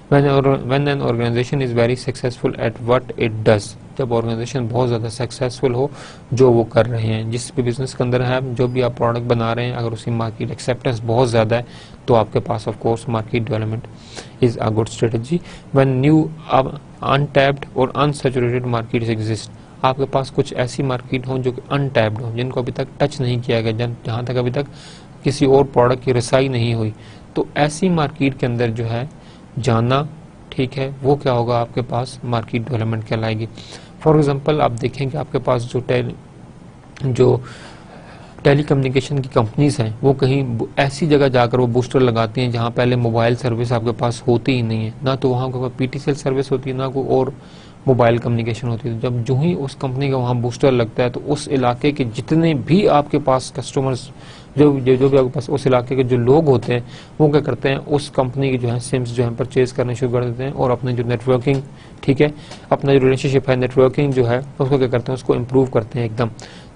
when an organization is very successful at what it does। जब ऑर्गेनाइजेशन बहुत ज़्यादा सक्सेसफुल हो जो वो कर रहे हैं, जिस भी बिजनेस के अंदर है, जो भी आप प्रोडक्ट बना रहे हैं, अगर उसकी मार्केट एक्सेप्टेंस बहुत ज़्यादा है तो आपके पास of course market development is a good strategy. When new untapped और अनसैचुरेटेड मार्केट्स एग्जिस्ट, आपके पास कुछ ऐसी मार्केट हो जो कि अनटैप्ड हो, जिनको अभी तक टच नहीं किया गया, जहाँ तक अभी तक किसी और प्रोडक्ट की रसाई नहीं हुई, तो ऐसी मार्केट के अंदर जो है जाना, ठीक है, वो क्या होगा, आपके पास मार्केट डेवलपमेंट कहलाएगी। फॉर एग्जांपल आप देखें कि आपके पास जो टेली कम्युनिकेशन की कंपनीज हैं वो कहीं ऐसी जगह जाकर वो बूस्टर लगाती हैं जहाँ पहले मोबाइल सर्विस आपके पास होती ही नहीं है, ना तो वहाँ पर पीटीसीएल सर्विस होती है, ना कोई और मोबाइल कम्युनिकेशन होती है। जब जो ही उस कंपनी का वहाँ बूस्टर लगता है तो उस इलाके के जितने भी आपके पास कस्टमर्स, जो भी आपके पास उस इलाके के जो लोग होते हैं, वो क्या करते हैं, उस कंपनी की जो है सिम्स जो है परचेज करने शुरू कर देते हैं, और अपने जो नेटवर्किंग, ठीक है, अपना जो रिलेशनशिप है, नेटवर्किंग जो है उसको क्या करते हैं, उसको इम्प्रूव करते हैं एकदम।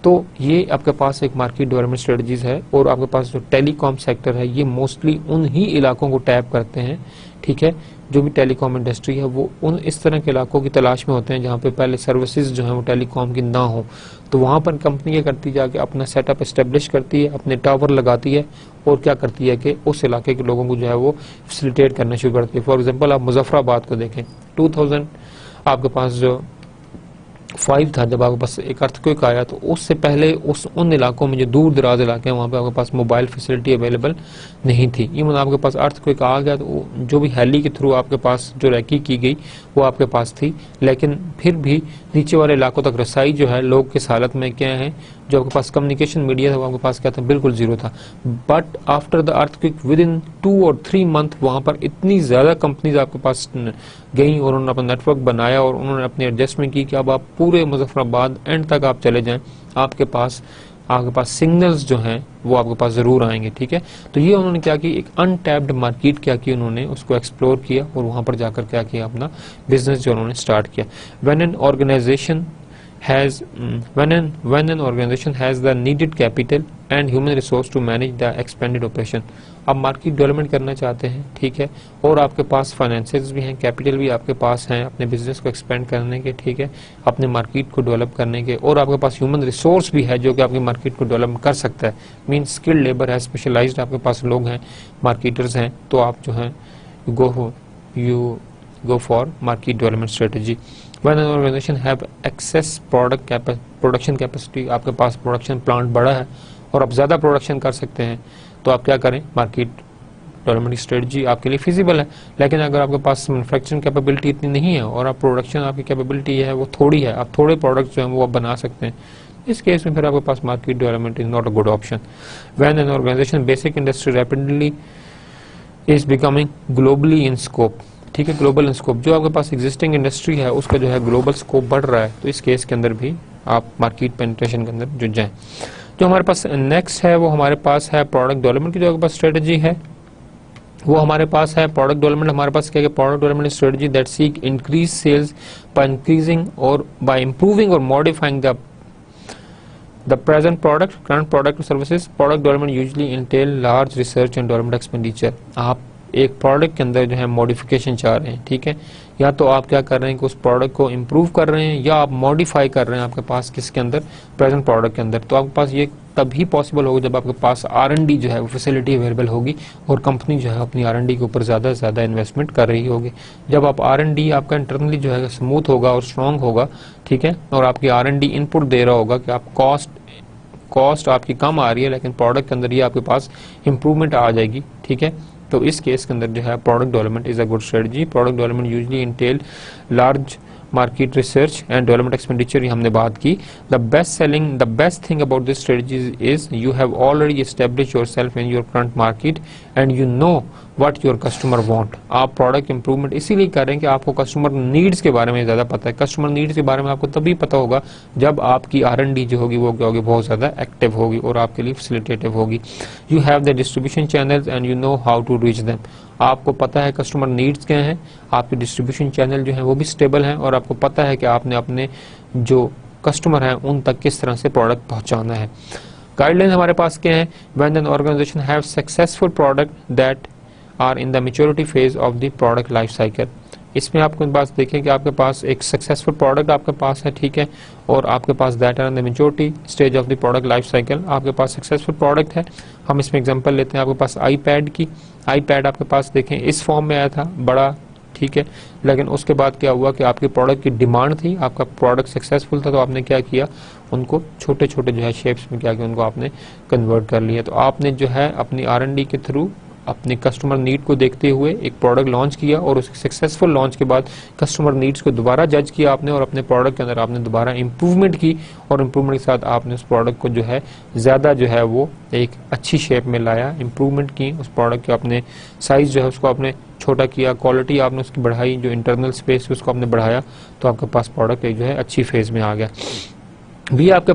तो ये आपके पास एक मार्केट डेवलपमेंट स्ट्रेटजीज है। और आपके पास जो टेलीकॉम सेक्टर है ये मोस्टली उन ही इलाकों को टैप करते हैं, ठीक है, जो भी टेलीकॉम इंडस्ट्री है वो उन इस तरह के इलाकों की तलाश में होते हैं जहाँ पे पहले सर्विसेज जो है वो टेलीकॉम की ना हो, तो वहाँ पर कंपनी क्या करती है, जाके अपना सेटअप एस्टेब्लिश करती है, अपने टावर लगाती है, और क्या करती है कि उस इलाके के लोगों को जो है वो फैसिलिटेट करना शुरू करती है। फॉर एग्जांपल आप मुजफ्फराबाद को देखें, 2000 आपके पास जो 5 था, जब आपके पास एक अर्थक्वेक आया, तो उससे पहले उन इलाकों में जो दूर दराज इलाके हैं वहाँ पे आपके पास मोबाइल फैसिलिटी अवेलेबल नहीं थी। इवन आपके पास अर्थक्वेक आ गया तो जो भी हेली के थ्रू आपके पास जो रैकी की गई वो आपके पास थी, लेकिन फिर भी नीचे वाले इलाकों तक रसाई जो है लोग किस हालत में क्या है, जो आपके पास कम्युनिकेशन मीडिया था वो आपके पास क्या था, बिल्कुल जीरो था। But after the earthquake with in 2 और 3 मंथ वहाँ पर इतनी ज़्यादा कंपनीज आपके पास गई और उन्होंने अपना नेटवर्क बनाया और उन्होंने अपनी एडजस्टमेंट की कि अब आप पूरे मुजफ्फराबाद एंड तक आप चले जाएं, आपके पास सिग्नल्स जो हैं वो आपके पास जरूर आएंगे, ठीक है। तो ये उन्होंने क्या की, एक अनटैप्ड मार्केट क्या की, उन्होंने उसको एक्सप्लोर किया और वहां पर जाकर क्या किया, अपना बिजनेस जो उन्होंने स्टार्ट किया। when an organization has the needed capital and human resource to manage the expanded operation, आप मार्केट डेवलपमेंट करना चाहते हैं, ठीक है, और आपके पास फाइनेंसेस भी हैं, कैपिटल भी आपके पास हैं अपने बिजनेस को एक्सपेंड करने के, ठीक है, अपने मार्केट को डेवलप करने के, और आपके पास ह्यूमन रिसोर्स भी है जो कि आपकी मार्केट को डेवलप कर सकता है, मीन स्किल्ड लेबर है, स्पेशलाइज्ड आपके पास लोग हैं, मार्केटर्स हैं, तो आप जो हैं you go for market development strategy. When an organization have excess production capacity, आपके पास प्रोडक्शन प्लांट बड़ा है और आप ज़्यादा प्रोडक्शन कर सकते हैं, तो आप क्या करें, मार्केट डेवलपमेंट स्ट्रेटजी आपके लिए फिजिबल है। लेकिन अगर आपके पास मैन्युफैक्चरिंग कैपेबिलिटी इतनी नहीं है और आप प्रोडक्शन आपकी कैपेबिलिटी है वो थोड़ी है, आप थोड़े प्रोडक्ट्स जो हैं वो आप बना सकते हैं, इस केस में फिर आपके पास market development is not a good option. When an organisation basic industry rapidly is becoming globally in scope, ठीक है, ग्लोबल स्कोप, जो आपके पास एग्जिस्टिंग इंडस्ट्री है उसका जो है ग्लोबल स्कोप बढ़ रहा है, तो इस केस के अंदर भी आप मार्केट पेनिट्रेशन के अंदर जुट जाएं। जो हमारे पास नेक्स्ट है वो हमारे पास है प्रोडक्ट डेवलपमेंट की जो आपके पास स्ट्रेटजी है, वो हमारे पास है प्रोडक्ट डेवलपमेंट। हमारे पास क्या है, product development strategy that seek increase sales by increasing or by improving or modifying the present current product or services. Product development usually entail large research and development expenditure. आप एक product के अंदर जो है मॉडिफिकेशन चाह रहे हैं, ठीक है, या तो आप क्या कर रहे हैं कि उस प्रोडक्ट को इम्प्रूव कर रहे हैं या आप मॉडिफाई कर रहे हैं आपके पास किसके अंदर, प्रेजेंट प्रोडक्ट के अंदर, तो आपके पास ये तभी पॉसिबल होगा जब आपके पास R&D जो है वो फैसिलिटी अवेलेबल होगी और कंपनी जो है अपनी R&D के ऊपर ज़्यादा से ज़्यादा इन्वेस्टमेंट कर रही होगी। जब आप R&D आपका इंटरनली जो है स्मूथ होगा और स्ट्रॉन्ग होगा, ठीक है, और आपकी R&D इनपुट दे रहा होगा कि आप कॉस्ट आपकी कम आ रही है लेकिन प्रोडक्ट के अंदर ये आपके पास इंप्रूवमेंट आ जाएगी, ठीक है, तो इस केस के अंदर जो है product development is a good strategy. Product development usually Intel large market research and development expenditure, ये हमने बात की। The best thing about this strategies is you have already establish yourself in your current market and you know what your customer want. आप product improvement इसीलिए करें कि आपको customer needs के बारे में ज़्यादा पता है। कस्टमर नीड्स के बारे में आपको तभी पता होगा जब आपकी R&D जो होगी वो क्या होगी, बहुत ज़्यादा एक्टिव होगी और आपके लिए फैसिलिटेटिव होगी। You have the distribution channels and you know how to reach them. आपको पता है कस्टमर नीड्स क्या हैं, आपके डिस्ट्रीब्यूशन चैनल जो है वो भी स्टेबल हैं और आपको पता है कि आपने अपने जो कस्टमर हैं उन तक किस तरह से प्रोडक्ट पहुंचाना है। गाइडलाइन हमारे पास क्या है, when an organization have successful product that are in the maturity phase of the product life cycle. इसमें आपको बात देखें कि आपके पास एक सक्सेसफुल प्रोडक्ट आपके पास है, ठीक है, और आपके पास that are in the maturity stage of the product life cycle, आपके पास सक्सेसफुल प्रोडक्ट है। हम इसमें एग्जांपल लेते हैं आपके पास आईपैड की। आईपैड आपके पास देखें इस फॉर्म में आया था बड़ा, ठीक है, लेकिन उसके बाद क्या हुआ कि आपके प्रोडक्ट की डिमांड थी, आपका प्रोडक्ट सक्सेसफुल था, तो आपने क्या किया, उनको छोटे छोटे जो है शेप्स में क्या किया, उनको आपने कन्वर्ट कर लिया। तो आपने जो है अपनी R&D के थ्रू अपने कस्टमर नीड को देखते हुए एक प्रोडक्ट लॉन्च किया और उसके सक्सेसफुल लॉन्च के बाद कस्टमर नीड्स को दोबारा जज किया आपने और अपने प्रोडक्ट के अंदर आपने दोबारा इंप्रूवमेंट की और इंप्रूवमेंट के साथ आपने उस प्रोडक्ट को जो है ज़्यादा जो है वो एक अच्छी शेप में लाया, इंप्रूवमेंट की उस प्रोडक्ट के, अपने साइज़ जो है उसको आपने छोटा किया, क्वालिटी आपने उसकी बढ़ाई, जो इंटरनल स्पेस उसको आपने बढ़ाया, तो आपके पास प्रोडक्ट एक जो है अच्छी फेज़ में आ गया। भी आपके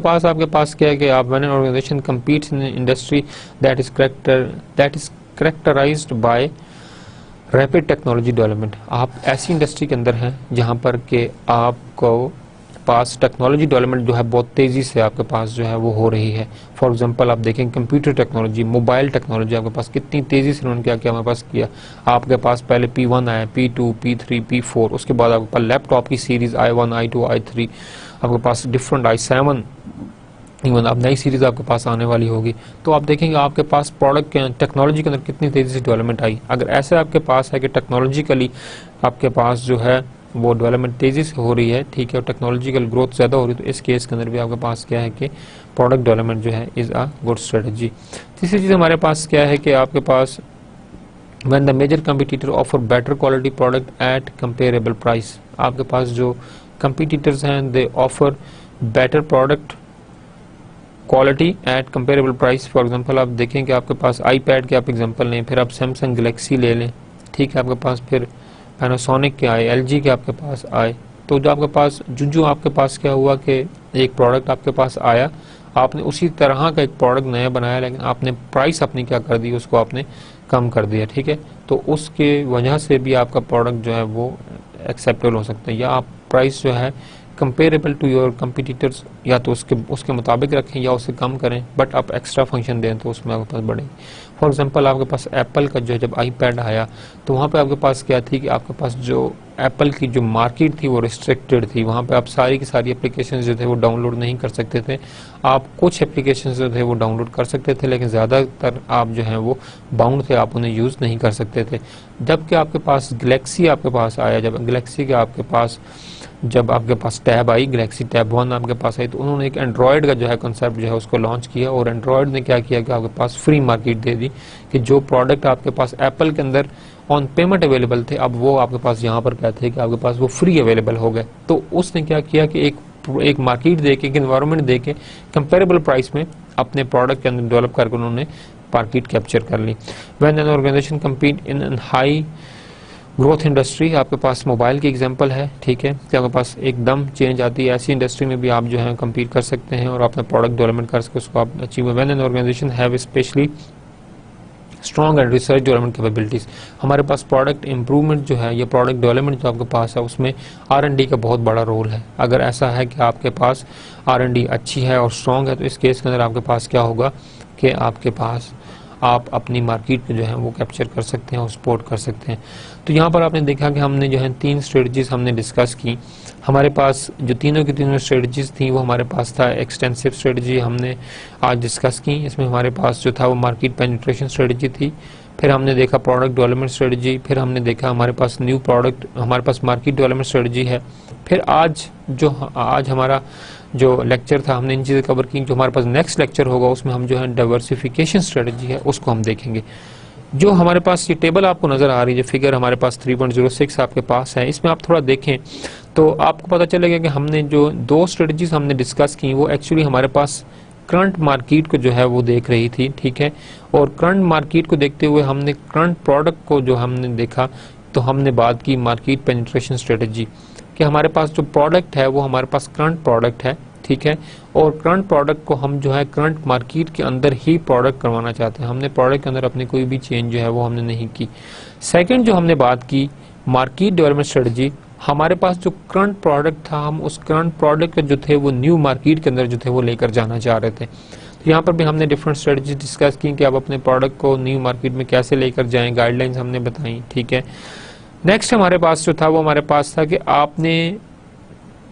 पास क्या है कि आप when an organization competes in industry that is characterized by rapid technology development, आप ऐसी इंडस्ट्री के अंदर हैं जहां पर कि आपको पास टेक्नोलॉजी डेवलपमेंट जो है बहुत तेज़ी से आपके पास जो है वो हो रही है। फॉर एग्जांपल आप देखें कंप्यूटर टेक्नोलॉजी, मोबाइल टेक्नोलॉजी आपके पास कितनी तेज़ी से उन्होंने क्या किया हमारे पास किया। आपके पास पहले P1 आया, P2, P3, P4, उसके बाद आपके पास लैपटॉप की सीरीज़ I1, I2, I3, आपके पास डिफरेंट I7, इवन अब नई सीरीज़ आपके पास आने वाली होगी। तो आप देखेंगे आपके पास प्रोडक्ट के टेक्नोलॉजी के अंदर कितनी तेज़ी से डेवलपमेंट आई। अगर ऐसे आपके पास है कि टेक्नोलॉजिकली आपके पास जो है वो डेवलपमेंट तेज़ी से हो रही है, ठीक है, और टेक्नोलॉजिकल ग्रोथ ज़्यादा हो रही है, तो इस केस के अंदर भी आपके पास क्या है कि प्रोडक्ट डेवलपमेंट जो है इज़ अ गुड स्ट्रेटजी। तीसरी चीज़ हमारे पास क्या है कि आपके पास when the major competitor offer better quality product at comparable price, आपके पास जो कंपटीटर्स हैं they offer better product quality at comparable price. For example आप देखें कि आपके पास आईपैड के आप एग्जांपल लें, फिर आप सैमसंग गैलेक्सी ले लें, ठीक है, आपके पास फिर पैनासोनिक के आए, LG के आपके पास आए, तो जो आपके पास जो आपके पास क्या हुआ कि एक प्रोडक्ट आपके पास आया, आपने उसी तरह का एक प्रोडक्ट नया बनाया लेकिन आपने प्राइस अपनी क्या कर दी, उसको आपने कम कर दिया, ठीक है, तो उसके वजह से भी आपका प्रोडक्ट जो है वो एक्सेप्टेबल हो सकता है। या आप प्राइस जो है कंपेरेबल टू योर कंपटीटर्स या तो उसके मुताबिक रखें या उससे कम करें, बट आप एक्स्ट्रा फंक्शन दें तो उसमें आपके पास बढ़ेगी। फॉर एग्जांपल आपके पास एप्पल का जो है जब आईपैड आया तो वहाँ पे आपके पास क्या थी कि आपके पास जो एप्पल की जो मार्केट थी वो रिस्ट्रिक्टेड थी, वहाँ पे आप सारी की सारी एप्लीकेशंस जो थे वो डाउनलोड नहीं कर सकते थे। आप कुछ एप्लीकेशंस जो थे वो डाउनलोड कर सकते थे लेकिन ज़्यादातर आप जो हैं वो बाउंड थे, आप उन्हें यूज़ नहीं कर सकते थे। जबकि आपके पास गैलेक्सी आपके पास आया, जब गैलेक्सी के आपके पास टैब आई, गैलेक्सी टैब 1 आपके पास आई, तो उन्होंने एक एंड्रॉयड का जो है कॉन्सेप्ट जो है उसको लॉन्च किया और एंड्रॉयड ने क्या किया कि आपके पास फ्री मार्केट दे दी कि जो प्रोडक्ट आपके पास एप्पल के अंदर ऑन पेमेंट अवेलेबल थे अब वो आपके पास यहाँ पर कहते हैं कि आपके पास वो फ्री अवेलेबल हो गए। तो उसने क्या किया कि एक मार्केट दे के, एक एनवायरनमेंट दे के कंपेरेबल प्राइस में अपने प्रोडक्ट के अंदर डेवलप करके उन्होंने मार्केट कैप्चर कर ली। When an organisation compete in an high growth industry, आपके पास मोबाइल की एग्जांपल है, ठीक है, कि आपके पास एकदम चेंज आती है, ऐसी इंडस्ट्री में भी आप जो है कम्पीट कर सकते हैं और अपना प्रोडक्ट डेवलपमेंट कर सकते उसको आप achieve. When an organization have specially strong and research development capabilities, हमारे पास प्रोडक्ट इंप्रूवमेंट जो है, ये प्रोडक्ट डेवलपमेंट जो आपके पास है उसमें R&D का बहुत बड़ा रोल है। अगर ऐसा है कि आपके पास R&D अच्छी है और स्ट्रॉन्ग है तो इस केस के अंदर आपके पास क्या होगा कि आपके पास आप अपनी मार्केट को जो है वो कैप्चर कर सकते हैं और सपोर्ट कर सकते हैं। तो यहाँ पर आपने देखा कि हमने जो है 3 स्ट्रेटजीज हमने डिस्कस की। हमारे पास जो तीनों की तीनों स्ट्रेटजीज थी वो हमारे पास था एक्सटेंसिव स्ट्रेटजी हमने आज डिस्कस की। इसमें हमारे पास जो था वो मार्केट पेनिट्रेशन स्ट्रेटजी थी, फिर हमने देखा प्रोडक्ट डेवलपमेंट स्ट्रेटजी, फिर हमने देखा हमारे पास न्यू प्रोडक्ट, हमारे पास मार्केट डेवलपमेंट स्ट्रेटजी है। फिर आज हमारा जो लेक्चर था हमने इन चीज़ें कवर की। जो हमारे पास नेक्स्ट लेक्चर होगा उसमें हम जो है डाइवर्सिफिकेशन स्ट्रेटजी है उसको हम देखेंगे। जो हमारे पास ये टेबल आपको नजर आ रही है, जो फिगर हमारे पास 3.06 आपके पास है, इसमें आप थोड़ा देखें तो आपको पता चलेगा कि हमने जो 2 स्ट्रेटजीज हमने डिस्कस की वो एक्चुअली हमारे पास करंट मार्केट को जो है वो देख रही थी, ठीक है। और करंट मार्केट को देखते हुए हमने करंट प्रोडक्ट को जो हमने देखा तो हमने बात की मार्केट पेनिट्रेशन स्ट्रेटजी कि हमारे पास जो प्रोडक्ट है वो हमारे पास करंट प्रोडक्ट है, ठीक है। और करंट प्रोडक्ट को हम जो है करंट मार्केट के अंदर ही प्रोडक्ट करवाना चाहते हैं। हमने प्रोडक्ट के अंदर अपनी कोई भी चेंज जो है वो हमने नहीं की। सेकंड जो हमने बात की मार्केट डेवलपमेंट स्ट्रेटजी, हमारे पास जो करंट प्रोडक्ट था हम उस करंट प्रोडक्ट जो थे वो न्यू मार्केट के अंदर जो थे वो लेकर जाना चाह रहे थे। तो यहाँ पर भी हमने डिफरेंट स्ट्रेटजी डिस्कस की कि आप अपने प्रोडक्ट को न्यू मार्केट में कैसे लेकर जाएं, गाइडलाइंस हमने बताई, ठीक है। नेक्स्ट हमारे पास जो था वो हमारे पास था कि आपने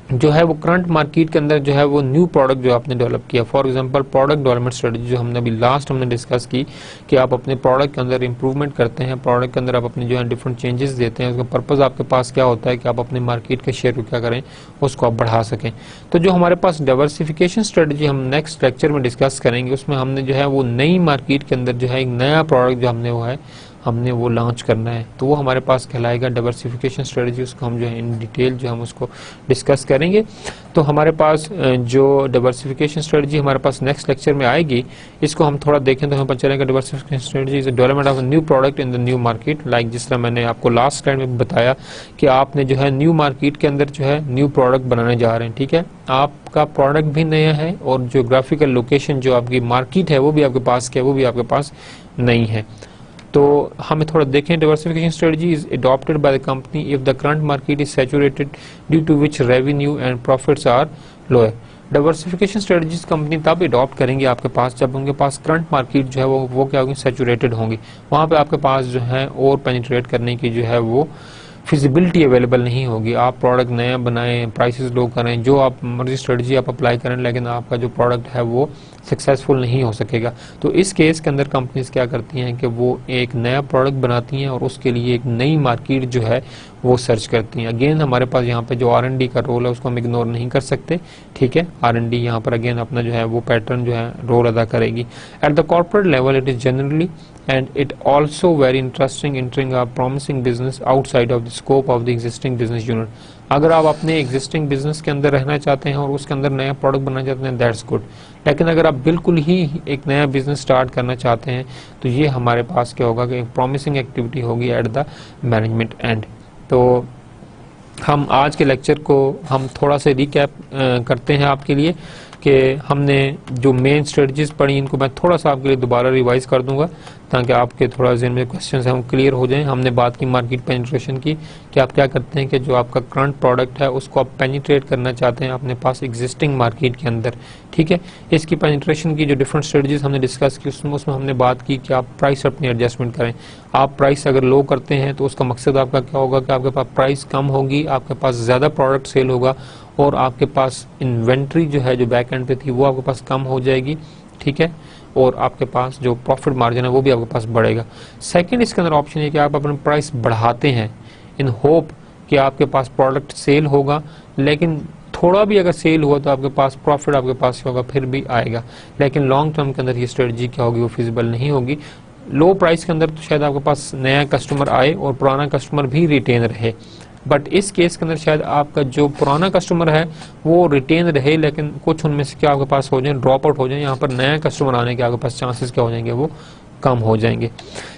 जो है वो करंट मार्केट के अंदर जो है वो न्यू प्रोडक्ट जो आपने डेवलप किया। For example product development strategy जो हमने अभी लास्ट हमने डिस्कस की कि आप अपने प्रोडक्ट के अंदर इंप्रूवमेंट करते हैं, प्रोडक्ट के अंदर आप अपने जो है डिफरेंट चेंजेस देते हैं। उसका पर्पस आपके पास क्या होता है कि आप अपने मार्केट के शेयर को क्या करें, उसको आप बढ़ा सकें। तो जो हमारे पास डाइवर्सिफिकेशन स्ट्रेटजी हम नेक्स्ट लेक्चर में डिस्कस करेंगे, उसमें हमने जो है वो नई मार्केट के अंदर जो है एक नया प्रोडक्ट जो हमने वो लॉन्च करना है, तो वो हमारे पास कहलाएगा डाइवर्सिफिकेशन स्ट्रेटजी। उसको हम जो है इन डिटेल जो हम उसको डिस्कस करेंगे। तो हमारे पास जो डाइवर्सिफिकेशन स्ट्रेटजी हमारे पास नेक्स्ट लेक्चर में आएगी, इसको हम थोड़ा देखें तो हमें पता चलेगा diversification strategy is development of new product in the new market. Like जिस तरह मैंने आपको लास्ट स्लाइड में बताया कि आपने जो है न्यू मार्केट के अंदर जो है न्यू प्रोडक्ट बनाने जा रहे हैं, ठीक है। आपका प्रोडक्ट भी नया है और ज्योग्राफिकल लोकेशन जो आपकी मार्केट है वो भी आपके पास क्या है, वो भी आपके पास नहीं है। तो हमें थोड़ा देखें diversification strategy is adopted by the company if the current market is saturated due to which revenue and profits are lower. Diversification strategies company तब अडॉप्ट करेंगे आपके पास जब उनके पास करंट मार्केट जो है वो क्या होगी, सैचुरेटेड होंगी। वहां पे आपके पास जो है और पेनिट्रेट करने की जो है वो फिजिबिलिटी अवेलेबल नहीं होगी। आप प्रोडक्ट नया बनाएं, प्राइसेस लो करें, जो आप मर्जी स्ट्रेटजी आप अप्लाई करें, लेकिन आपका जो प्रोडक्ट है वो सक्सेसफुल नहीं हो सकेगा। तो इस केस के अंदर कंपनीज क्या करती हैं कि वो एक नया प्रोडक्ट बनाती हैं और उसके लिए एक नई मार्केट जो है वो सर्च करती हैं। अगेन हमारे पास यहाँ पे जो R&D का रोल है उसको हम इग्नोर नहीं कर सकते, ठीक है। R&D यहाँ पर अगेन अपना जो है वो पैटर्न जो है रोल अदा करेगी। At the corporate level it is generally and it also very interesting entering a promising business outside of the scope of the existing business unit। अगर आप अपने एग्जिस्टिंग बिजनेस के अंदर रहना चाहते हैं और उसके अंदर नया प्रोडक्ट बनाना चाहते हैं, दैट्स गुड। लेकिन अगर आप बिल्कुल ही एक नया बिजनेस स्टार्ट करना चाहते हैं तो ये हमारे पास क्या होगा कि प्रॉमिसिंग एक्टिविटी होगी एट द मैनेजमेंट एंड। तो हम आज के लेक्चर को हम थोड़ा सा रिकैप करते हैं आपके लिए कि हमने जो मेन स्ट्रेटजीज पढ़ी इनको मैं थोड़ा सा आपके लिए दोबारा रिवाइज कर दूंगा ताकि आपके थोड़ा ज़हन में क्वेश्चन हैं वो क्लियर हो जाएं। हमने बात की मार्केट पेनिट्रेशन की कि आप क्या करते हैं कि जो आपका करंट प्रोडक्ट है उसको आप पेनिट्रेट करना चाहते हैं अपने पास एग्जिस्टिंग मार्केट के अंदर, ठीक है। इसकी पेनिट्रेशन की जो डिफरेंट स्ट्रेटजीज हमने डिस्कस की उसमें हमने बात की कि आप प्राइस अपनी एडजस्टमेंट करें। आप प्राइस अगर लो करते हैं तो उसका मकसद आपका क्या होगा कि आपके पास प्राइस कम होगी, आपके पास ज़्यादा प्रोडक्ट सेल होगा और आपके पास इन्वेंट्री जो है जो बैक एंड पे थी वो आपके पास कम हो जाएगी, ठीक है। और आपके पास जो प्रॉफिट मार्जिन है वो भी आपके पास बढ़ेगा। सेकंड इसके अंदर ऑप्शन है कि आप अपने प्राइस बढ़ाते हैं इन होप कि आपके पास प्रोडक्ट सेल होगा, लेकिन थोड़ा भी अगर सेल हुआ तो आपके पास प्रॉफिट आपके पास होगा फिर भी आएगा, लेकिन लॉन्ग टर्म के अंदर ये स्ट्रेटजी क्या होगी वो फिजिबल नहीं होगी। लो प्राइस के अंदर तो शायद आपके पास नया कस्टमर आए और पुराना कस्टमर भी रिटेन रहे, बट इस केस के अंदर शायद आपका जो पुराना कस्टमर है वो रिटेन रहे लेकिन कुछ उनमें से क्या आपके पास हो जाए, ड्रॉप आउट हो जाए। यहाँ पर नया कस्टमर आने के आपके पास चांसेस क्या हो जाएंगे, वो कम हो जाएंगे।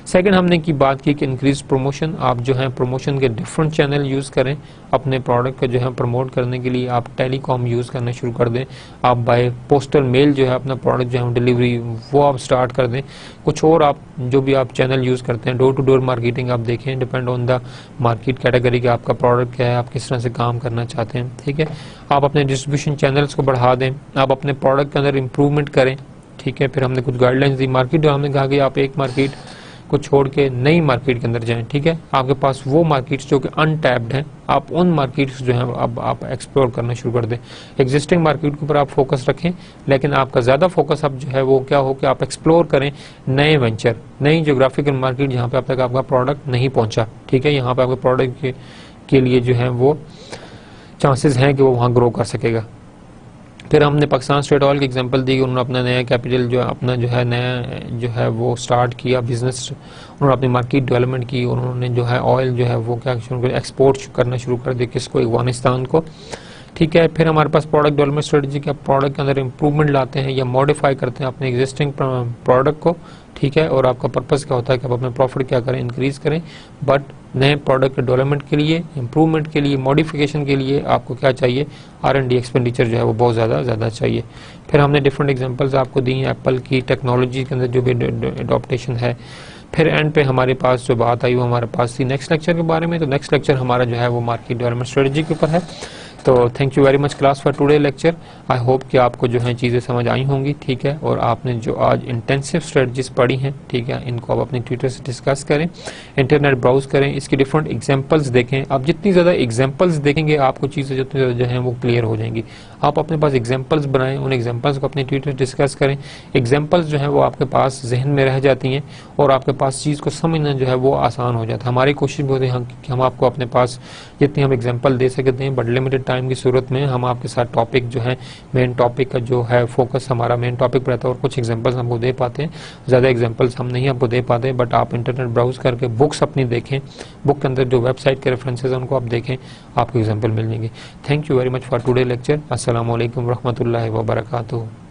सेकंड हमने की बात की कि इंक्रीज प्रमोशन, आप जो है प्रमोशन के डिफरेंट चैनल यूज़ करें अपने प्रोडक्ट को जो है प्रमोट करने के लिए। आप टेलीकॉम यूज़ करना शुरू कर दें, आप बाय पोस्टल मेल जो है अपना प्रोडक्ट जो है डिलीवरी वो आप स्टार्ट कर दें। कुछ और आप जो भी आप चैनल यूज़ करते हैं, डोर टू डोर मार्केटिंग आप देखें, depend on the market category का आपका प्रोडक्ट क्या है, आप किस तरह से काम करना चाहते हैं, ठीक है। आप अपने डिस्ट्रीब्यूशन चैनल्स को बढ़ा दें, आप अपने प्रोडक्ट के अंदर इम्प्रूवमेंट करें, ठीक है। फिर हमने कुछ गाइडलाइंस दी मार्केट, और हमने कहा कि आप एक मार्केट को छोड़ के नई मार्केट के अंदर जाएं, ठीक है। आपके पास वो मार्केट्स जो कि अनटैप्ड हैं, आप उन मार्केट्स जो हैं अब आप एक्सप्लोर करना शुरू कर दें। एग्जिस्टिंग मार्केट के ऊपर आप फोकस रखें, लेकिन आपका ज़्यादा फोकस अब जो है वो क्या हो कि आप एक्सप्लोर करें नए वेंचर, नई जोग्राफिकल मार्केट जहाँ पे अब तक आपका प्रोडक्ट नहीं पहुँचा, ठीक है। यहाँ पे आपके प्रोडक्ट के लिए जो है वो चांसेस हैं कि वो वहाँ ग्रो कर सकेगा। फिर हमने पाकिस्तान स्टेट ऑयल की एग्जांपल दी, उन्होंने अपना नया कैपिटल जो अपना जो है नया जो है वो स्टार्ट किया बिजनेस, उन्होंने अपनी मार्केट डेवलपमेंट की, उन्होंने जो है ऑयल जो है वो क्या शुरू कर एक्सपोर्ट करना शुरू कर दिया, किसको, अफगानिस्तान को, ठीक है। फिर हमारे पास प्रोडक्ट डेवलपमेंट स्ट्रेटजी के प्रोडक्ट के अंदर इंप्रूवमेंट लाते हैं या मॉडिफाई करते हैं अपने एग्जिस्टिंग प्रोडक्ट को, ठीक है। और आपका पर्पस क्या होता है कि आप अपने प्रॉफिट क्या करें, इंक्रीज करें, बट नए प्रोडक्ट के डेवलपमेंट के लिए, इंप्रूवमेंट के लिए, मॉडिफिकेशन के लिए आपको क्या चाहिए, R&D एक्सपेंडिचर जो है वो बहुत ज़्यादा चाहिए। फिर हमने डिफरेंट एग्जांपल्स आपको दी हैं एप्पल की टेक्नोलॉजी के अंदर जो भी अडॉप्टेशन है। फिर एंड पे हमारे पास जो बात आई वो हमारे पास थी नेक्स्ट लेक्चर के बारे में। तो नेक्स्ट लेक्चर हमारा जो है वो मार्केट डेवलपमेंट स्ट्रेटजी के ऊपर है। तो thank you very much class for today lecture. I hope कि आपको जो है चीज़ें समझ आई होंगी, ठीक है। और आपने जो आज इंटेंसिव स्ट्रेटजीज पढ़ी हैं, ठीक है, इनको आप अपने ट्विटर से डिस्कस करें, इंटरनेट ब्राउज करें, इसकी डिफरेंट एग्जांपल्स देखें। आप जितनी ज़्यादा एग्जांपल्स देखेंगे आपको चीज़ें जितनी ज़्यादा जो हैं वो क्लियर हो जाएंगी। आप अपने पास एग्जांपल्स बनाएं, उन एग्जांपल्स को अपने ट्विटर डिस्कस करें। एग्जांपल्स जो हैं वो आपके पास जहन में रह जाती हैं और आपके पास चीज़ को समझना जो है वो आसान हो जाता है। हमारी कोशिश भी होती है कि हम आपको अपने पास जितनी हम एग्जांपल दे सकते हैं, बट लिमिटेड टाइम की सूरत में हम आपके साथ टॉपिक जो है मेन टॉपिक का जो है फोकस हमारा मेन टॉपिक पर रहता है और कुछ एग्जांपल्स हमको दे पाते हैं। ज़्यादा एग्जांपल्स हम नहीं आपको दे पाते, बट आप इंटरनेट ब्राउज करके बुक्स अपनी देखें, बुक के अंदर जो वेबसाइट के रेफरेंसेज हैं उनको आप देखें, आपको एग्जाम्पल मिल जाएंगे। Thank you very much for today lecture. अस्सलाम वालेकुम रहमतुल्लाहि व बरकातुहू।